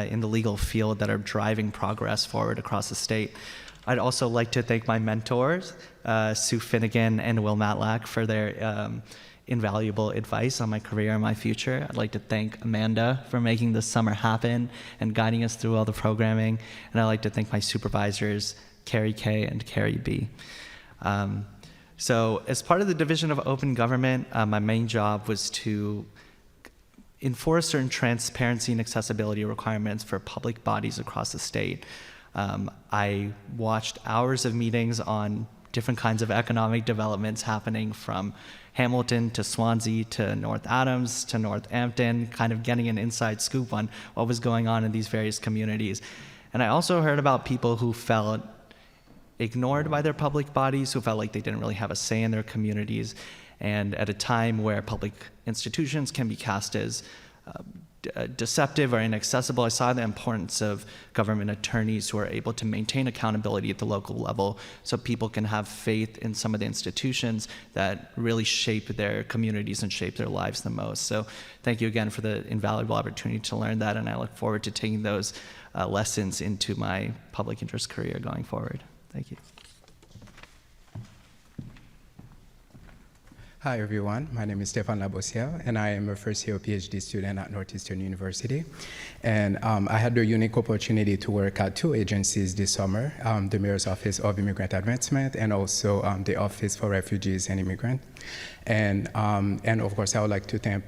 in the legal field that are driving progress forward across the state. I'd also like to thank my mentors, Sue Finnegan and Will Matlack, for their invaluable advice on my career and my future. I'd like to thank Amanda for making this summer happen and guiding us through all the programming. And I'd like to thank my supervisors, Carrie K and Carrie B. So as part of the Division of Open Government, my main job was to enforce certain transparency and accessibility requirements for public bodies across the state. I watched hours of meetings on different kinds of economic developments happening from Hamilton to Swansea to North Adams to Northampton, kind of getting an inside scoop on what was going on in these various communities. And I also heard about people who felt ignored by their public bodies, who felt like they didn't really have a say in their communities. And at a time where public institutions can be cast as deceptive or inaccessible, I saw the importance of government attorneys who are able to maintain accountability at the local level so people can have faith in some of the institutions that really shape their communities and shape their lives the most. So thank you again for the invaluable opportunity to learn that, and I look forward to taking those lessons into my public interest career going forward. Thank you. Hi everyone, my name is Stefan Labosiel and I am a first-year PhD student at Northeastern University. And I had the unique opportunity to work at two agencies this summer, the Mayor's Office of Immigrant Advancement and also the Office for Refugees and Immigrants. And of course I would like to thank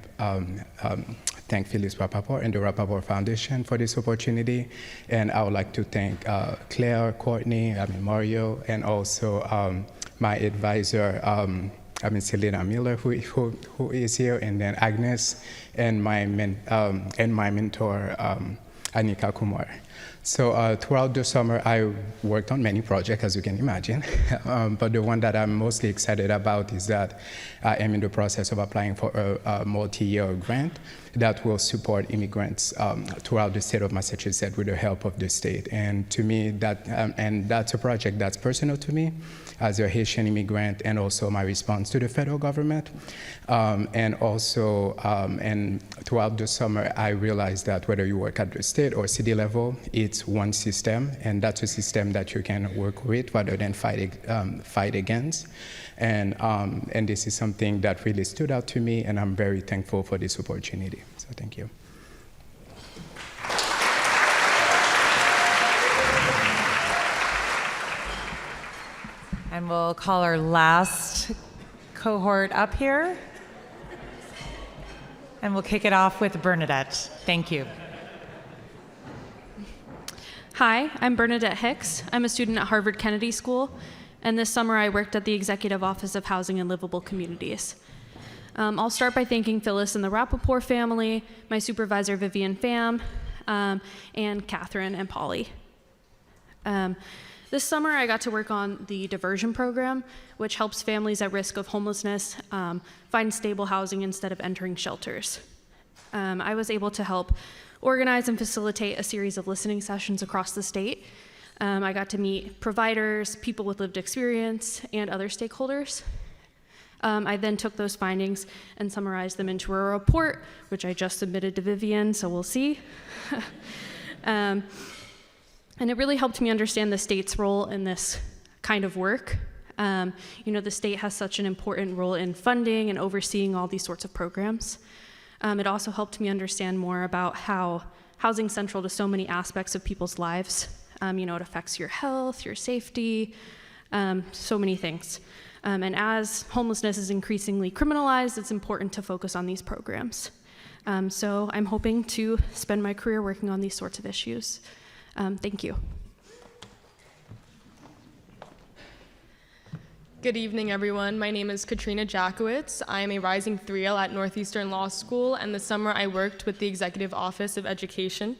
Phyllis Rappaport and the Rappaport Foundation for this opportunity. And I would like to thank Claire, Courtney, Mario, and also my advisor, Selena Miller, who is here, and then Agnes, and my mentor, Anika Kumar. So throughout the summer, I worked on many projects, as you can imagine. But the one that I'm mostly excited about is that I am in the process of applying for a multi-year grant that will support immigrants throughout the state of Massachusetts with the help of the state. And to me, that's a project that's personal to me as a Haitian immigrant, and also my response to the federal government. And throughout the summer, I realized that whether you work at the state or city level, it's one system, and that's a system that you can work with rather than fight against. And this is something that really stood out to me, and I'm very thankful for this opportunity. So thank you. And we'll call our last cohort up here. And we'll kick it off with Bernadette. Thank you. Hi, I'm Bernadette Hicks. I'm a student at Harvard Kennedy School, and this summer I worked at the Executive Office of Housing and Livable Communities. I'll start by thanking Phyllis and the Rappaport family, my supervisor Vivian Pham, and Catherine and Polly. This summer I got to work on the diversion program, which helps families at risk of homelessness find stable housing instead of entering shelters. I was able to help organize and facilitate a series of listening sessions across the state. I got to meet providers, people with lived experience, and other stakeholders. I then took those findings and summarized them into a report, which I just submitted to Vivian, so we'll see. And it really helped me understand the state's role in this kind of work. The state has such an important role in funding and overseeing all these sorts of programs. It also helped me understand more about how housing's central to so many aspects of people's lives. It affects your health, your safety, so many things. And as homelessness is increasingly criminalized, it's important to focus on these programs. So I'm hoping to spend my career working on these sorts of issues. Thank you. Good evening, everyone. My name is Katrina Jackowitz. I am a rising 3L at Northeastern Law School, and this summer I worked with the Executive Office of Education.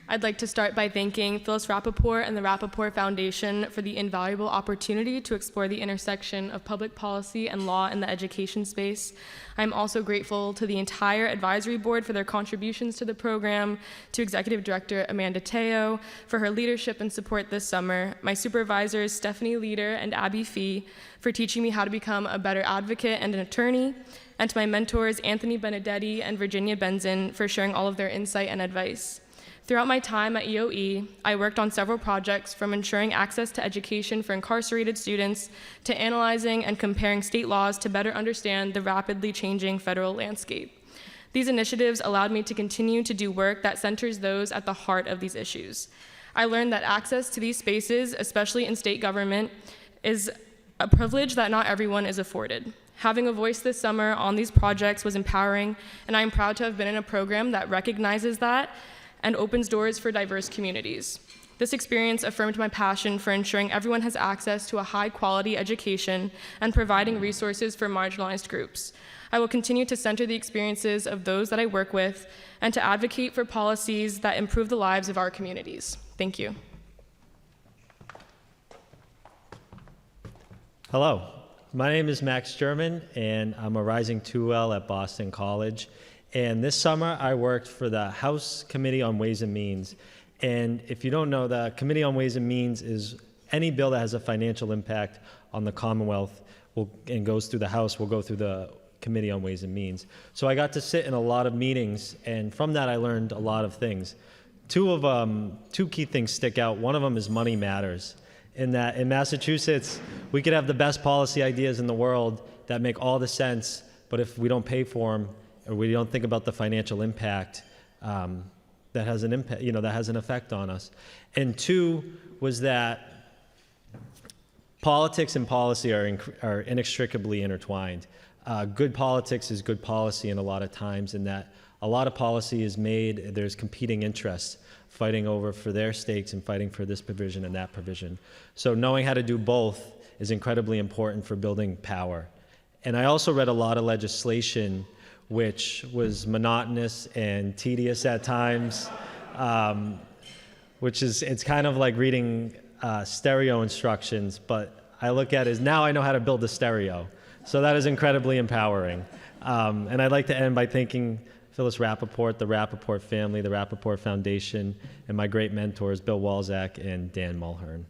I'd like to start by thanking Phyllis Rappaport and the Rappaport Foundation for the invaluable opportunity to explore the intersection of public policy and law in the education space. I'm also grateful to the entire advisory board for their contributions to the program, to Executive Director Amanda Teo for her leadership and support this summer, my supervisors Stephanie Leader and Abby Fee for teaching me how to become a better advocate and an attorney, and to my mentors Anthony Benedetti and Virginia Benzin for sharing all of their insight and advice. Throughout my time at EOE, I worked on several projects from ensuring access to education for incarcerated students to analyzing and comparing state laws to better understand the rapidly changing federal landscape. These initiatives allowed me to continue to do work that centers those at the heart of these issues. I learned that access to these spaces, especially in state government, is a privilege that not everyone is afforded. Having a voice this summer on these projects was empowering, and I am proud to have been in a program that recognizes that and opens doors for diverse communities. This experience affirmed my passion for ensuring everyone has access to a high-quality education and providing resources for marginalized groups. I will continue to center the experiences of those that I work with and to advocate for policies that improve the lives of our communities. Thank you. Hello, my name is Max German, and I'm a rising 2L at Boston College. And this summer, I worked for the House Committee on Ways and Means. And if you don't know, the Committee on Ways and Means is any bill that has a financial impact on the Commonwealth and goes through the House will go through the Committee on Ways and Means. So I got to sit in a lot of meetings, and from that I learned a lot of things. Two key things stick out. One of them is money matters. In that in Massachusetts, we could have the best policy ideas in the world that make all the sense, but if we don't pay for them or we don't think about the financial impact, that has an impact, that has an effect on us. And two was that politics and policy are inextricably intertwined. Good politics is good policy, and a lot of times in that a lot of policy is made, there's competing interests fighting over for their stakes and fighting for this provision and that provision. So knowing how to do both is incredibly important for building power. And I also read a lot of legislation which was monotonous and tedious at times, it's kind of like reading stereo instructions, but I look at it as now I know how to build a stereo. So that is incredibly empowering. And I'd like to end by thanking Phyllis Rappaport, the Rappaport family, the Rappaport Foundation, and my great mentors, Bill Walzak and Dan Mulhern.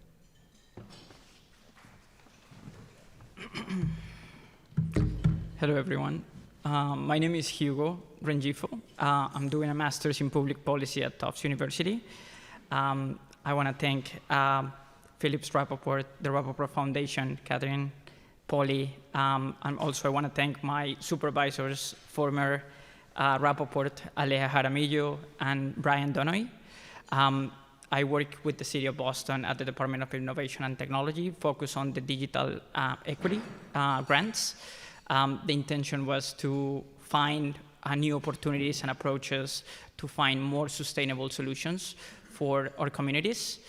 Hello, everyone. My name is Hugo Rengifo. I'm doing a master's in public policy at Tufts University. I want to thank Phyllis Rappaport, the Rappaport Foundation, Catherine, Polly, and also I want to thank my supervisors, former Rappaport, Aleja Jaramillo, and Brian Donoy. I work with the City of Boston at the Department of Innovation and Technology, focused on the digital equity grants. The intention was to find new opportunities and approaches to find more sustainable solutions for our communities.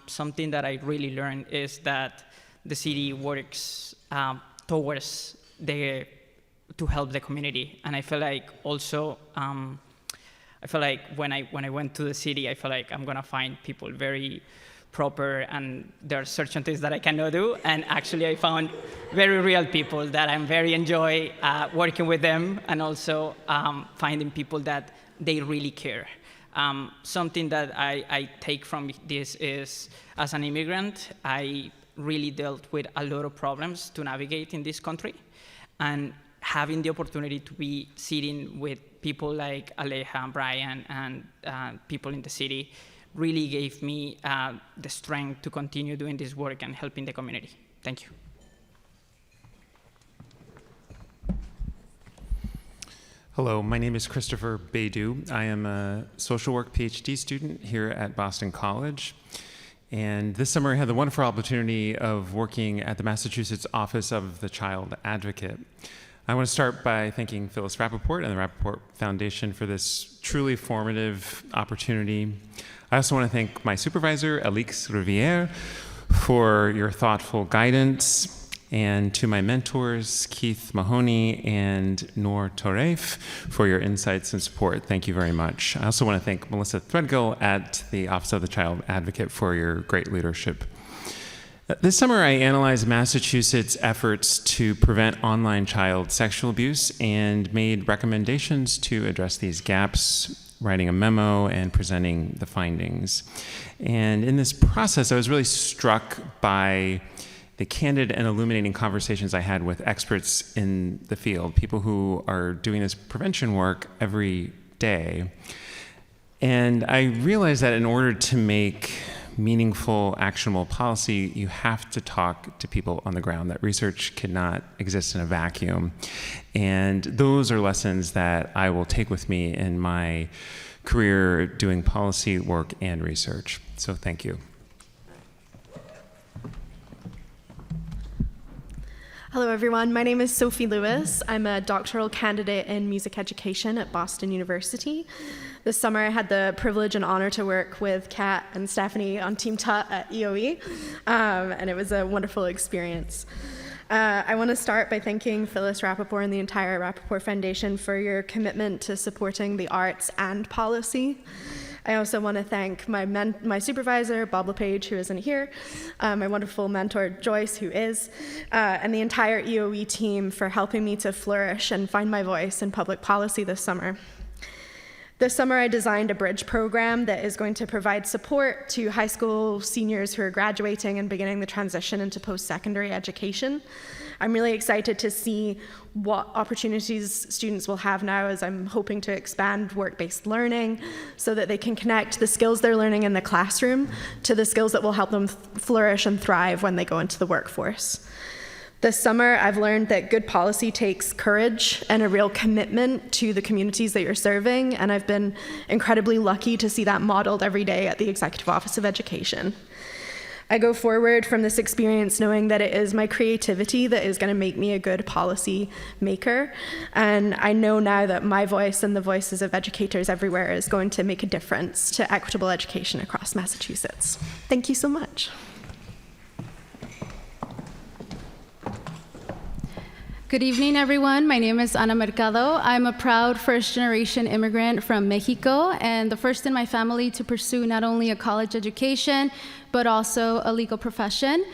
Something that I really learned is that the city works towards to help the community, and I feel like also when I went to the city, I feel like I'm gonna find people very proper, and there are certain things that I cannot do, and actually I found very real people that I very enjoy working with them, and also finding people that they really care. Something that I take from this is, as an immigrant, I really dealt with a lot of problems to navigate in this country, and having the opportunity to be sitting with people like Aleja, Brian, and people in the city really gave me the strength to continue doing this work and helping the community. Thank you. Hello, my name is Christopher Baidu. I am a social work PhD student here at Boston College. And this summer I had the wonderful opportunity of working at the Massachusetts Office of the Child Advocate. I want to start by thanking Phyllis Rappaport and the Rappaport Foundation for this truly formative opportunity. I also want to thank my supervisor, Alix Riviere, for your thoughtful guidance, and to my mentors, Keith Mahoney and Noor Toref, for your insights and support. Thank you very much. I also want to thank Melissa Threadgill at the Office of the Child Advocate for your great leadership. This summer, I analyzed Massachusetts' efforts to prevent online child sexual abuse and made recommendations to address these gaps, writing a memo and presenting the findings. And in this process, I was really struck by the candid and illuminating conversations I had with experts in the field, people who are doing this prevention work every day. And I realized that in order to make meaningful, actionable policy, you have to talk to people on the ground, that research cannot exist in a vacuum. And those are lessons that I will take with me in my career doing policy work and research. So thank you. Hello, everyone. My name is Sophie Lewis. I'm a doctoral candidate in music education at Boston University. This summer, I had the privilege and honor to work with Kat and Stephanie on Team Tut at EOE, and it was a wonderful experience. I want to start by thanking Phyllis Rappaport and the entire Rappaport Foundation for your commitment to supporting the arts and policy. I also want to thank my supervisor, Bob LePage, who isn't here, my wonderful mentor, Joyce, who is, and the entire EOE team for helping me to flourish and find my voice in public policy this summer. This summer, I designed a bridge program that is going to provide support to high school seniors who are graduating and beginning the transition into post-secondary education. I'm really excited to see what opportunities students will have now, as I'm hoping to expand work-based learning so that they can connect the skills they're learning in the classroom to the skills that will help them flourish and thrive when they go into the workforce. This summer, I've learned that good policy takes courage and a real commitment to the communities that you're serving, and I've been incredibly lucky to see that modeled every day at the Executive Office of Education. I go forward from this experience knowing that it is my creativity that is going to make me a good policy maker, and I know now that my voice and the voices of educators everywhere is going to make a difference to equitable education across Massachusetts. Thank you so much. Good evening, everyone. My name is Ana Mercado. I'm a proud first-generation immigrant from Mexico and the first in my family to pursue not only a college education, but also a legal profession.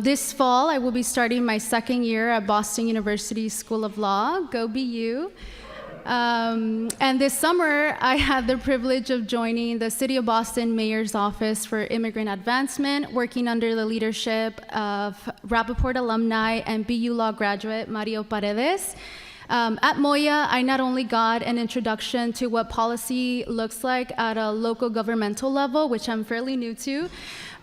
This fall, I will be starting my second year at Boston University School of Law. Go BU. And this summer, I had the privilege of joining the City of Boston Mayor's Office for Immigrant Advancement, working under the leadership of Rappaport alumni and BU Law graduate Mario Paredes. At Moya, I not only got an introduction to what policy looks like at a local governmental level, which I'm fairly new to,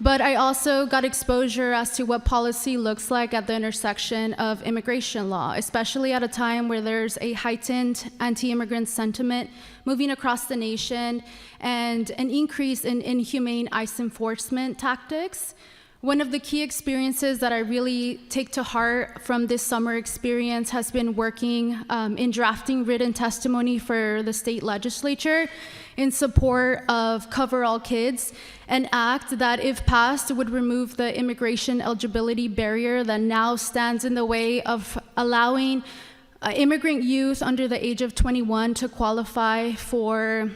but I also got exposure as to what policy looks like at the intersection of immigration law, especially at a time where there's a heightened anti-immigrant sentiment moving across the nation and an increase in inhumane ICE enforcement tactics. One of the key experiences that I really take to heart from this summer experience has been working in drafting written testimony for the state legislature in support of Cover All Kids, an act that, if passed, would remove the immigration eligibility barrier that now stands in the way of allowing immigrant youth under the age of 21 to qualify for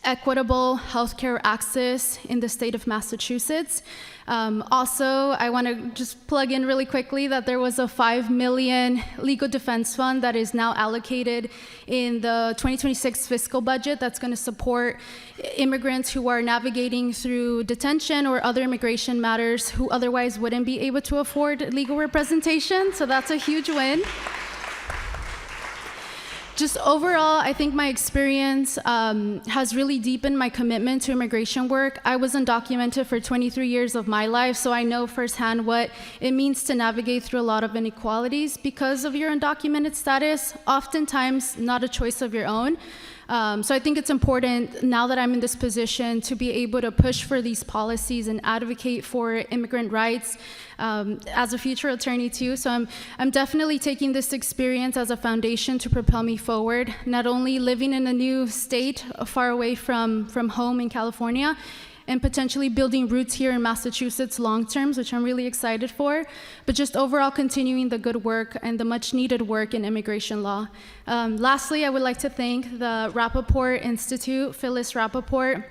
equitable healthcare access in the state of Massachusetts. Also, I want to just plug in really quickly that there was a $5 million legal defense fund that is now allocated in the 2026 fiscal budget that's going to support immigrants who are navigating through detention or other immigration matters who otherwise wouldn't be able to afford legal representation. So that's a huge win. Just overall, I think my experience has really deepened my commitment to immigration work. I was undocumented for 23 years of my life, so I know firsthand what it means to navigate through a lot of inequalities because of your undocumented status, oftentimes not a choice of your own. So I think it's important, now that I'm in this position, to be able to push for these policies and advocate for immigrant rights as a future attorney too. So I'm definitely taking this experience as a foundation to propel me forward, not only living in a new state far away from home in California, and potentially building roots here in Massachusetts long terms, which I'm really excited for, but just overall continuing the good work and the much needed work in immigration law. Lastly, I would like to thank the Rappaport Institute, Phyllis Rappaport,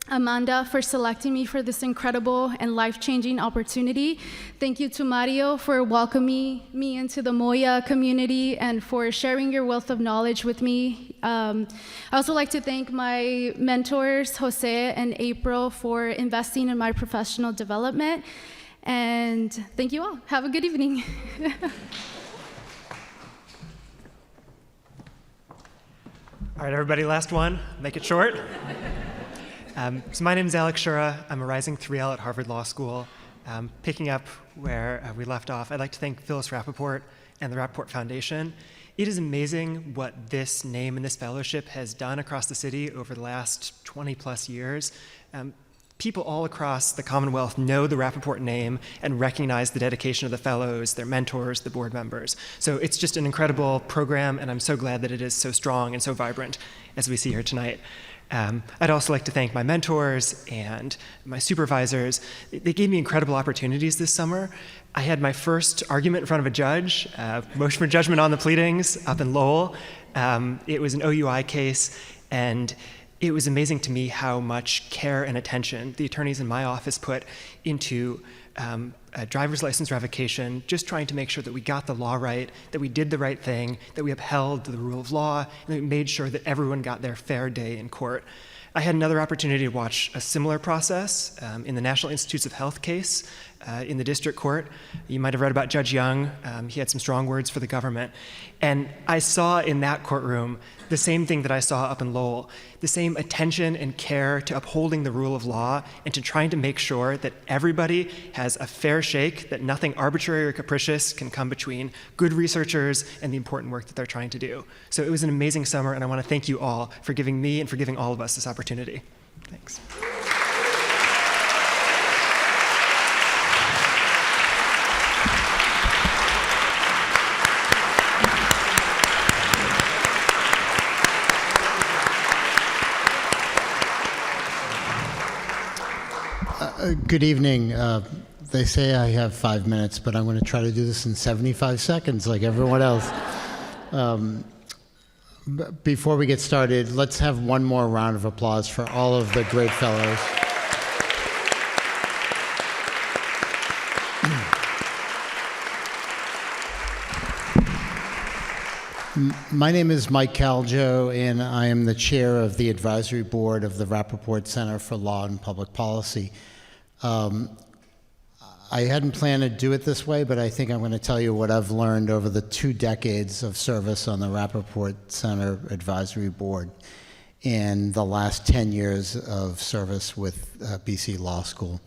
Amanda, for selecting me for this incredible and life-changing opportunity. Thank you to Mario for welcoming me into the Moya community and for sharing your wealth of knowledge with me. I also like to thank my mentors, Jose and April, for investing in my professional development. And thank you all. Have a good evening. All right, everybody, last one. Make it short. So my name is Alex Shura. I'm a rising 3L at Harvard Law School. Picking up where we left off, I'd like to thank Phyllis Rappaport and the Rappaport Foundation. It is amazing what this name and this fellowship has done across the city over the last 20 plus years. people all across the Commonwealth know the Rappaport name and recognize the dedication of the fellows, their mentors, the board members. So it's just an incredible program, and I'm so glad that it is so strong and so vibrant as we see here tonight. I'd also like to thank my mentors and my supervisors. They gave me incredible opportunities this summer. I had my first argument in front of a judge, motion for judgment on the pleadings up in Lowell. It was an OUI case, and it was amazing to me how much care and attention the attorneys in my office put into a driver's license revocation, just trying to make sure that we got the law right, that we did the right thing, that we upheld the rule of law, and that we made sure that everyone got their fair day in court. I had another opportunity to watch a similar process in the National Institutes of Health case in the district court. You might have read about Judge Young. He had some strong words for the government. And I saw in that courtroom the same thing that I saw up in Lowell, the same attention and care to upholding the rule of law and to trying to make sure that everybody has a fair shake, that nothing arbitrary or capricious can come between good researchers and the important work that they're trying to do. So it was an amazing summer, and I want to thank you all for giving me and for giving all of us this opportunity. Thanks. Good evening. They say I have 5 minutes, but I'm going to try to do this in 75 seconds like everyone else. Before we get started, let's have one more round of applause for all of the great fellows. My name is Mike Caljo, and I am the chair of the advisory board of the Rappaport Center for Law and Public Policy. I hadn't planned to do it this way, but I think I'm going to tell you what I've learned over the 2 decades of service on the Rappaport Center Advisory Board and the last 10 years of service with BC Law School.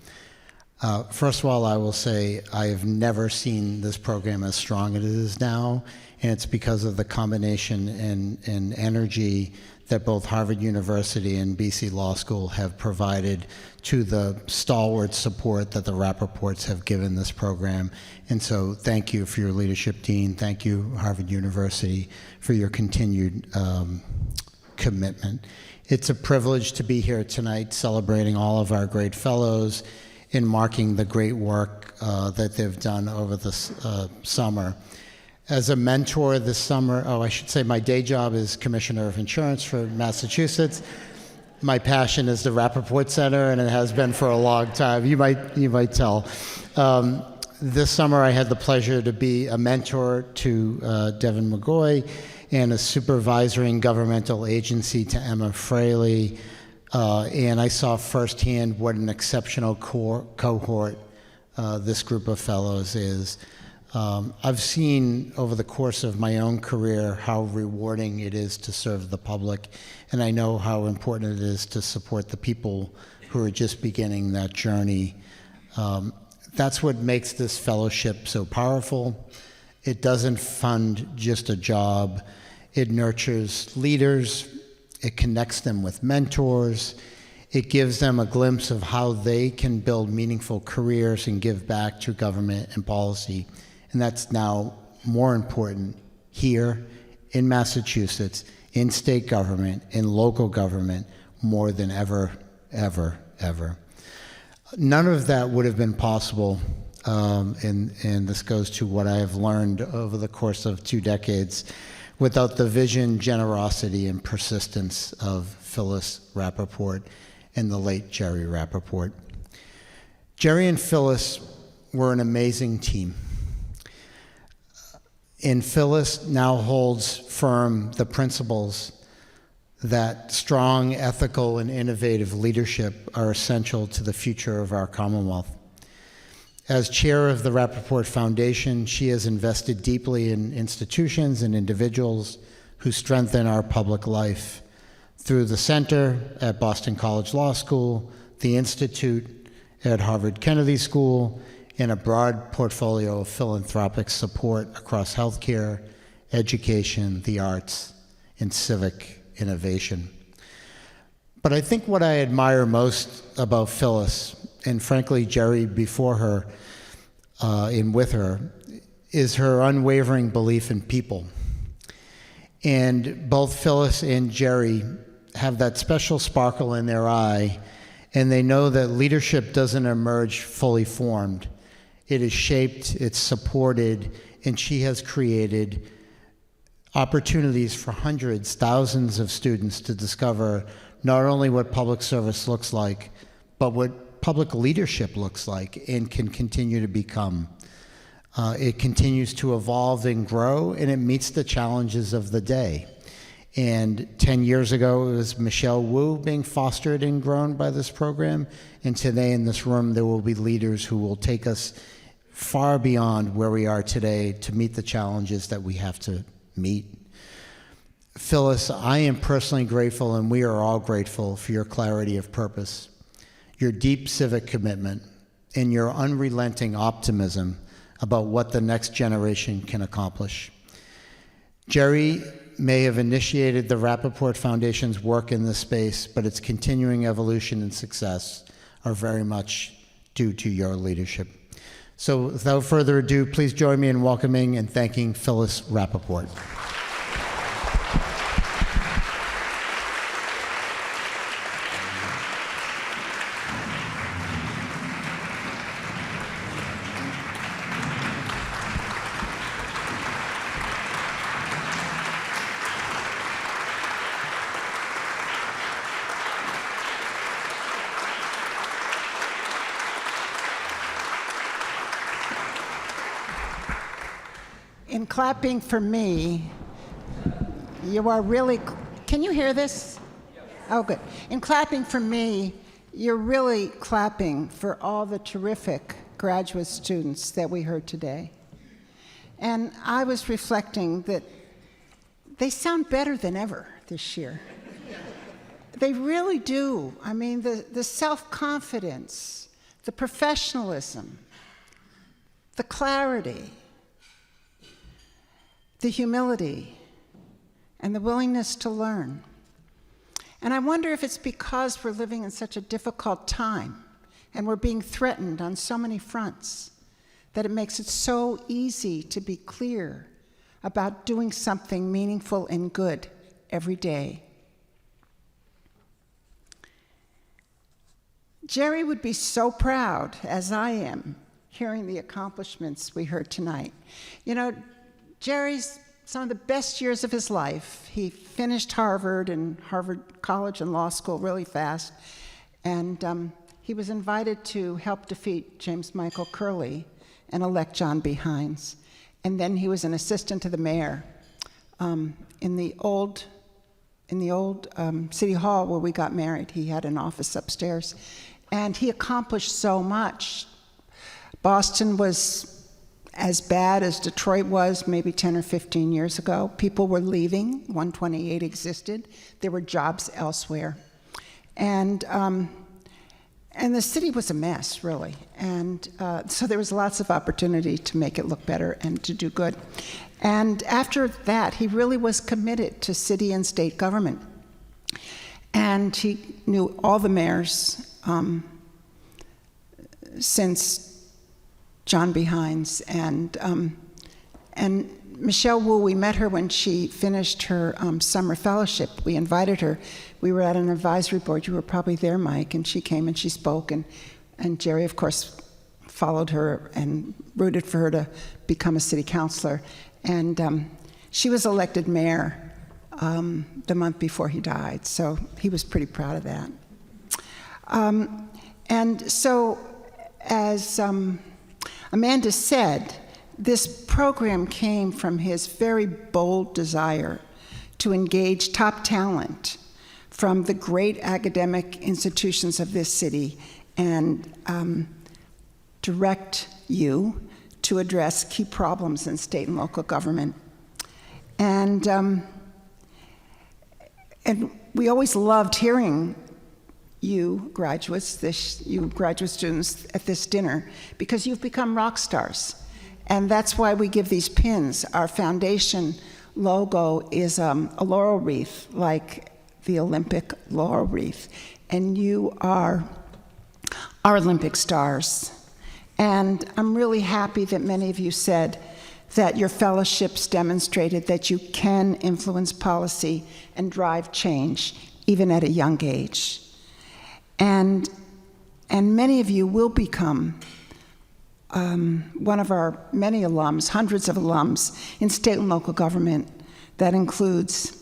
First of all, I will say I have never seen this program as strong as it is now, and it's because of the combination and energy that both Harvard University and BC Law School have provided to the stalwart support that the Rappaports have given this program. And so thank you for your leadership, Dean. Thank you, Harvard University, for your continued commitment. It's a privilege to be here tonight celebrating all of our great fellows and marking the great work that they've done over this summer. As a mentor this summer, I should say my day job is Commissioner of Insurance for Massachusetts. My passion is the Rappaport Center, and it has been for a long time. You might tell. This summer, I had the pleasure to be a mentor to Devin McGoy and a supervisory governmental agency to Emma Fraley, and I saw firsthand what an exceptional cohort this group of fellows is. I've seen over the course of my own career how rewarding it is to serve the public, and I know how important it is to support the people who are just beginning that journey. That's what makes this fellowship so powerful. It doesn't fund just a job. It nurtures leaders. It connects them with mentors. It gives them a glimpse of how they can build meaningful careers and give back to government and policy. And that's now more important here in Massachusetts, in state government, in local government, more than ever, ever, ever. None of that would have been possible, and this goes to what I have learned over the course of 2 decades, without the vision, generosity, and persistence of Phyllis Rappaport and the late Jerry Rappaport. Jerry and Phyllis were an amazing team. And Phyllis now holds firm the principles that strong, ethical, and innovative leadership are essential to the future of our Commonwealth. As chair of the Rappaport Foundation, she has invested deeply in institutions and individuals who strengthen our public life through the Center at Boston College Law School, the Institute at Harvard Kennedy School, and a broad portfolio of philanthropic support across healthcare, education, the arts, and civic innovation. But I think what I admire most about Phyllis, and frankly Jerry before her and with her, is her unwavering belief in people. And both Phyllis and Jerry have that special sparkle in their eye, and they know that leadership doesn't emerge fully formed. It is shaped, it's supported, and she has created opportunities for hundreds, thousands of students to discover not only what public service looks like, but what public leadership looks like and can continue to become. It continues to evolve and grow, and it meets the challenges of the day. And 10 years ago, it was Michelle Wu being fostered and grown by this program. And today in this room, there will be leaders who will take us far beyond where we are today to meet the challenges that we have to meet. Phyllis, I am personally grateful, and we are all grateful for your clarity of purpose, your deep civic commitment, and your unrelenting optimism about what the next generation can accomplish. Jerry may have initiated the Rappaport Foundation's work in this space, but its continuing evolution and success are very much due to your leadership. So without further ado, please join me in welcoming and thanking Phyllis Rappaport. In clapping for me, you are really, can you hear this? Oh, good. In clapping for me, you're really clapping for all the terrific graduate students that we heard today. And I was reflecting that they sound better than ever this year. They really do. I mean, the self-confidence, the professionalism, the clarity, the humility, and the willingness to learn. And I wonder if it's because we're living in such a difficult time and we're being threatened on so many fronts that it makes it so easy to be clear about doing something meaningful and good every day. Jerry would be so proud, as I am, hearing the accomplishments we heard tonight. You know, Jerry's some of the best years of his life. He finished Harvard and Harvard College and law school really fast, and he was invited to help defeat James Michael Curley and elect John B. Hines. And then he was an assistant to the mayor in the old City Hall where we got married. He had an office upstairs, and he accomplished so much. Boston was as bad as Detroit was maybe 10 or 15 years ago. People were leaving. 128 existed. There were jobs elsewhere. And the city was a mess, really. And so there was lots of opportunity to make it look better and to do good. And after that, he really was committed to city and state government. And he knew all the mayors since John B. Hines, and Michelle Wu, we met her when she finished her summer fellowship. We invited her. We were at an advisory board. You were probably there, Mike, and she came and she spoke, and Jerry, of course, followed her and rooted for her to become a city councilor. And she was elected mayor the month before he died, so he was pretty proud of that. And so, as Amanda said, this program came from his very bold desire to engage top talent from the great academic institutions of this city and direct you to address key problems in state and local government. And we always loved hearing you graduates, you graduate students at this dinner, because you've become rock stars. And that's why we give these pins. Our foundation logo is a laurel wreath, like the Olympic laurel wreath. And you are our Olympic stars. And I'm really happy that many of you said that your fellowships demonstrated that you can influence policy and drive change, even at a young age. And many of you will become one of our many alums, hundreds of alums in state and local government. That includes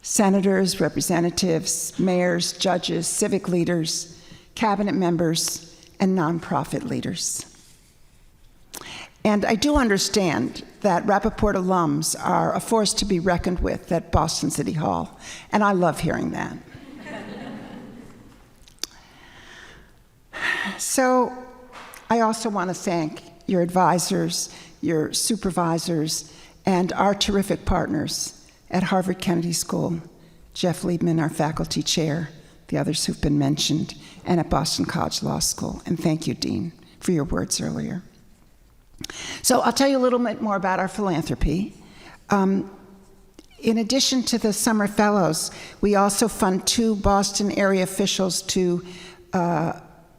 senators, representatives, mayors, judges, civic leaders, cabinet members, and nonprofit leaders. And I do understand that Rappaport alums are a force to be reckoned with at Boston City Hall, and I love hearing that. So I also want to thank your advisors, your supervisors, and our terrific partners at Harvard Kennedy School, Jeff Liebman, our faculty chair, the others who've been mentioned, and at Boston College Law School. And thank you, Dean, for your words earlier. So I'll tell you a little bit more about our philanthropy. In addition to the summer fellows, we also fund 2 Boston area officials to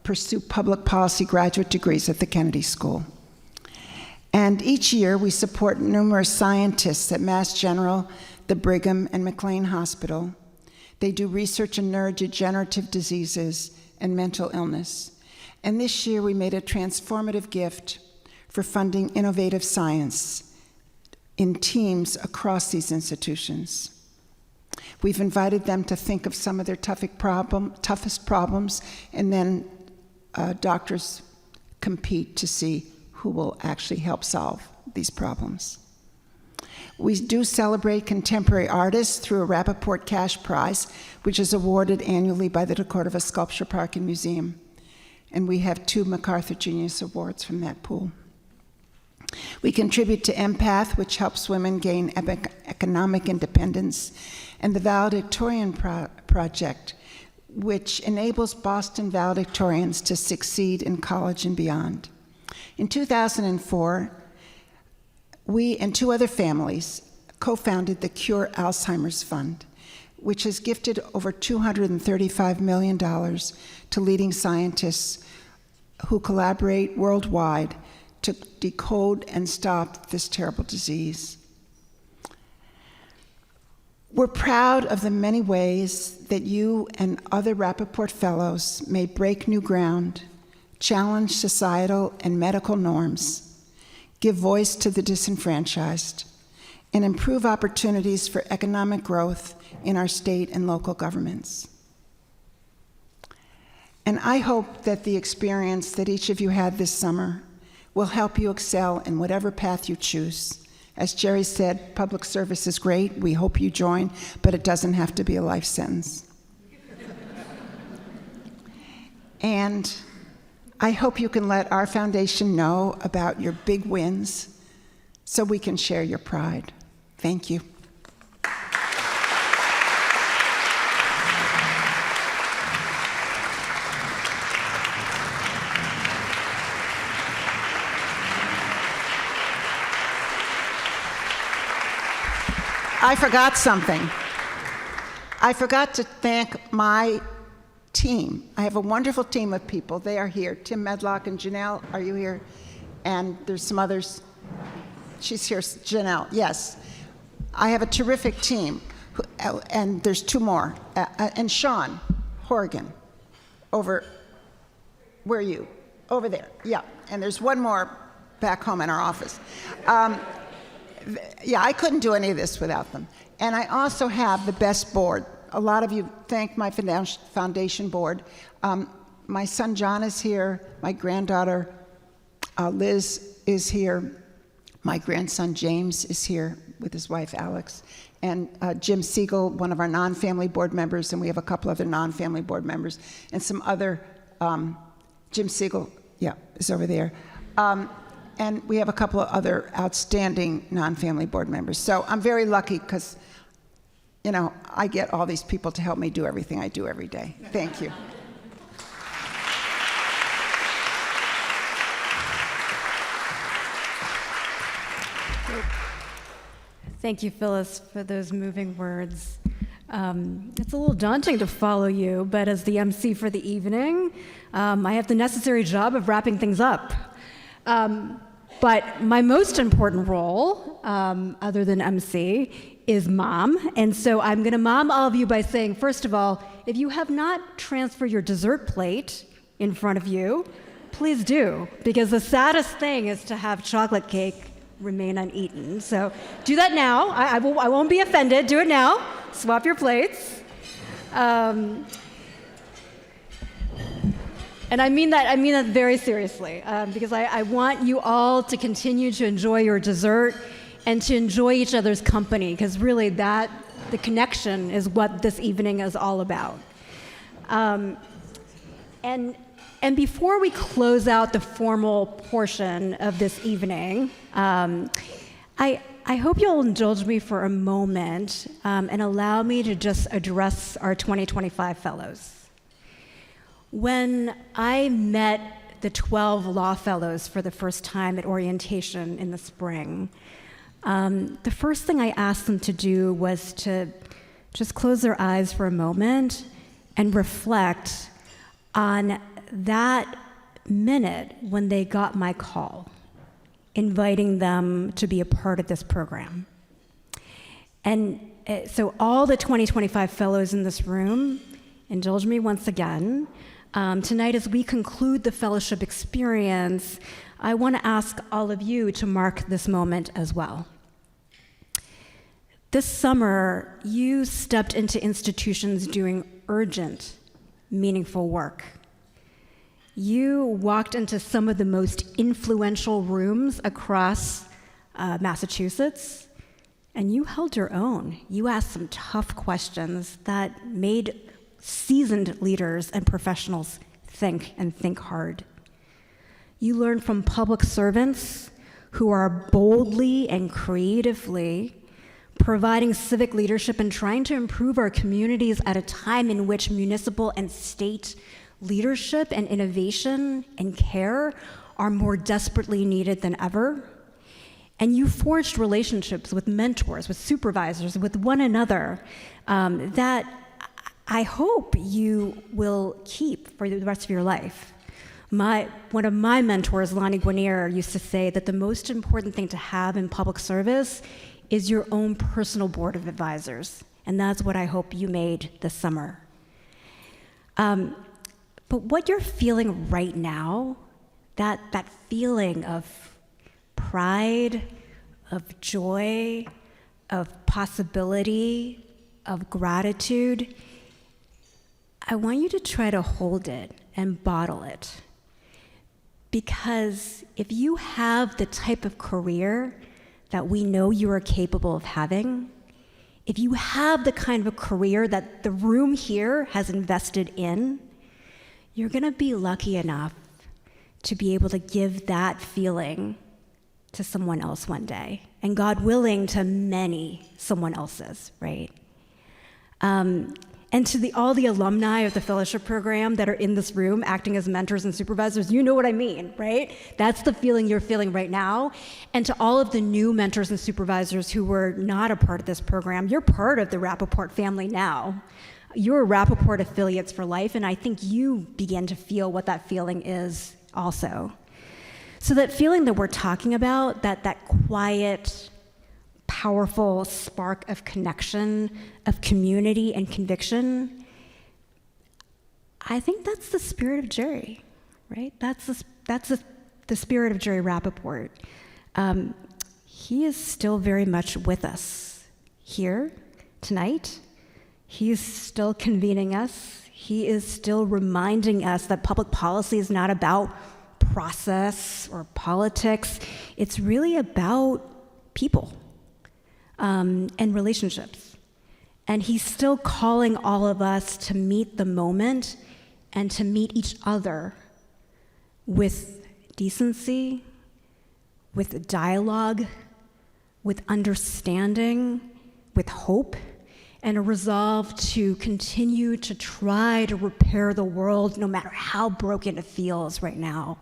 pursue public policy graduate degrees at the Kennedy School. And each year we support numerous scientists at Mass General, the Brigham, and McLean Hospital. They do research in neurodegenerative diseases and mental illness. And this year we made a transformative gift for funding innovative science in teams across these institutions. We've invited them to think of some of their toughest problems, and then doctors compete to see who will actually help solve these problems. We do celebrate contemporary artists through a Rappaport Cash Prize, which is awarded annually by the DeCordova Sculpture Park and Museum. And we have 2 MacArthur Genius Awards from that pool. We contribute to Empath, which helps women gain economic independence, and the Valedictorian Project, which enables Boston valedictorians to succeed in college and beyond. In 2004, we and 2 other families co-founded the Cure Alzheimer's Fund, which has gifted over $235 million to leading scientists who collaborate worldwide to decode and stop this terrible disease. We're proud of the many ways that you and other Rappaport Fellows may break new ground, challenge societal and medical norms, give voice to the disenfranchised, and improve opportunities for economic growth in our state and local governments. And I hope that the experience that each of you had this summer will help you excel in whatever path you choose. As Jerry said, public service is great. We hope you join, but it doesn't have to be a life sentence. And I hope you can let our foundation know about your big wins so we can share your pride. Thank you. I forgot something. I forgot to thank my team. I have a wonderful team of people. They are here. Tim Medlock and Janelle, are you here? And there's some others. She's here, Janelle, yes. I have a terrific team, and there's 2 more. And Sean Horgan, over, where are you? Over there, yeah. And there's 1 more back home in our office. Yeah, I couldn't do any of this without them. And I also have the best board. A lot of you thank my foundation board. My son John is here. My granddaughter Liz is here. My grandson James is here with his wife Alex. And Jim Siegel, one of our non-family board members, and we have a couple other non-family board members, and some other, Jim Siegel, yeah, is over there. And we have a couple of other outstanding non-family board members. So I'm very lucky because, you know, I get all these people to help me do everything I do every day. Thank you. Thank you, Phyllis, for those moving words. It's a little daunting to follow you, but as the MC for the evening, I have the necessary job of wrapping things up. But my most important role, other than MC, is mom. And so I'm going to mom all of you by saying, first of all, if you have not transferred your dessert plate in front of you, please do, because the saddest thing is to have chocolate cake remain uneaten. So do that now. I won't be offended. Do it now. Swap your plates. And I mean that very seriously, because I want you all to continue to enjoy your dessert and to enjoy each other's company, because really the connection is what this evening is all about. And before we close out the formal portion of this evening, I hope you'll indulge me for a moment and allow me to just address our 2025 fellows. When I met the 12 law fellows for the first time at orientation in the spring, the first thing I asked them to do was to just close their eyes for a moment and reflect on that minute when they got my call, inviting them to be a part of this program. And so all the 2025 fellows in this room, indulge me once again. Tonight, as we conclude the fellowship experience, I want to ask all of you to mark this moment as well. This summer, you stepped into institutions doing urgent, meaningful work. You walked into some of the most influential rooms across Massachusetts, and you held your own. You asked some tough questions that made seasoned leaders and professionals think and think hard. You learned from public servants who are boldly and creatively providing civic leadership and trying to improve our communities at a time in which municipal and state leadership and innovation and care are more desperately needed than ever. And you forged relationships with mentors, with supervisors, with one another that I hope you will keep for the rest of your life. One of my mentors, Lonnie Guinier, used to say that the most important thing to have in public service is your own personal board of advisors. And that's what I hope you made this summer. But what you're feeling right now, that feeling of pride, of joy, of possibility, of gratitude, I want you to try to hold it and bottle it. Because if you have the type of career that we know you are capable of having, if you have the kind of a career that the room here has invested in, you're gonna be lucky enough to be able to give that feeling to someone else one day, and God willing, to many someone else's, right? And to all the alumni of the fellowship program that are in this room acting as mentors and supervisors, you know what I mean, right? That's the feeling you're feeling right now. And to all of the new mentors and supervisors who were not a part of this program, you're part of the Rappaport family now. You're Rappaport affiliates for life, and I think you begin to feel what that feeling is also. So that feeling that we're talking about, that quiet, powerful spark of connection, of community and conviction, I think that's the spirit of Jerry, right? That's the spirit of Jerry Rappaport. He is still very much with us here tonight. He is still convening us. He is still reminding us that public policy is not about process or politics. It's really about people. And relationships. And he's still calling all of us to meet the moment and to meet each other with decency, with dialogue, with understanding, with hope, and a resolve to continue to try to repair the world no matter how broken it feels right now.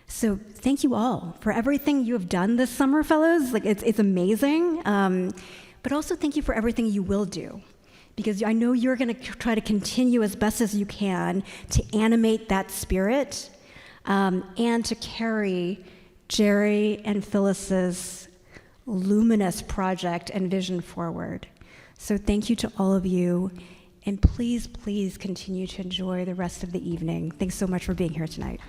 So thank you all for everything you have done this summer, fellows. It's amazing. But also thank you for everything you will do, because I know you're going to try to continue as best as you can to animate that spirit and to carry Jerry and Phyllis's luminous project and vision forward. So thank you to all of you, and please, please continue to enjoy the rest of the evening. Thanks so much for being here tonight.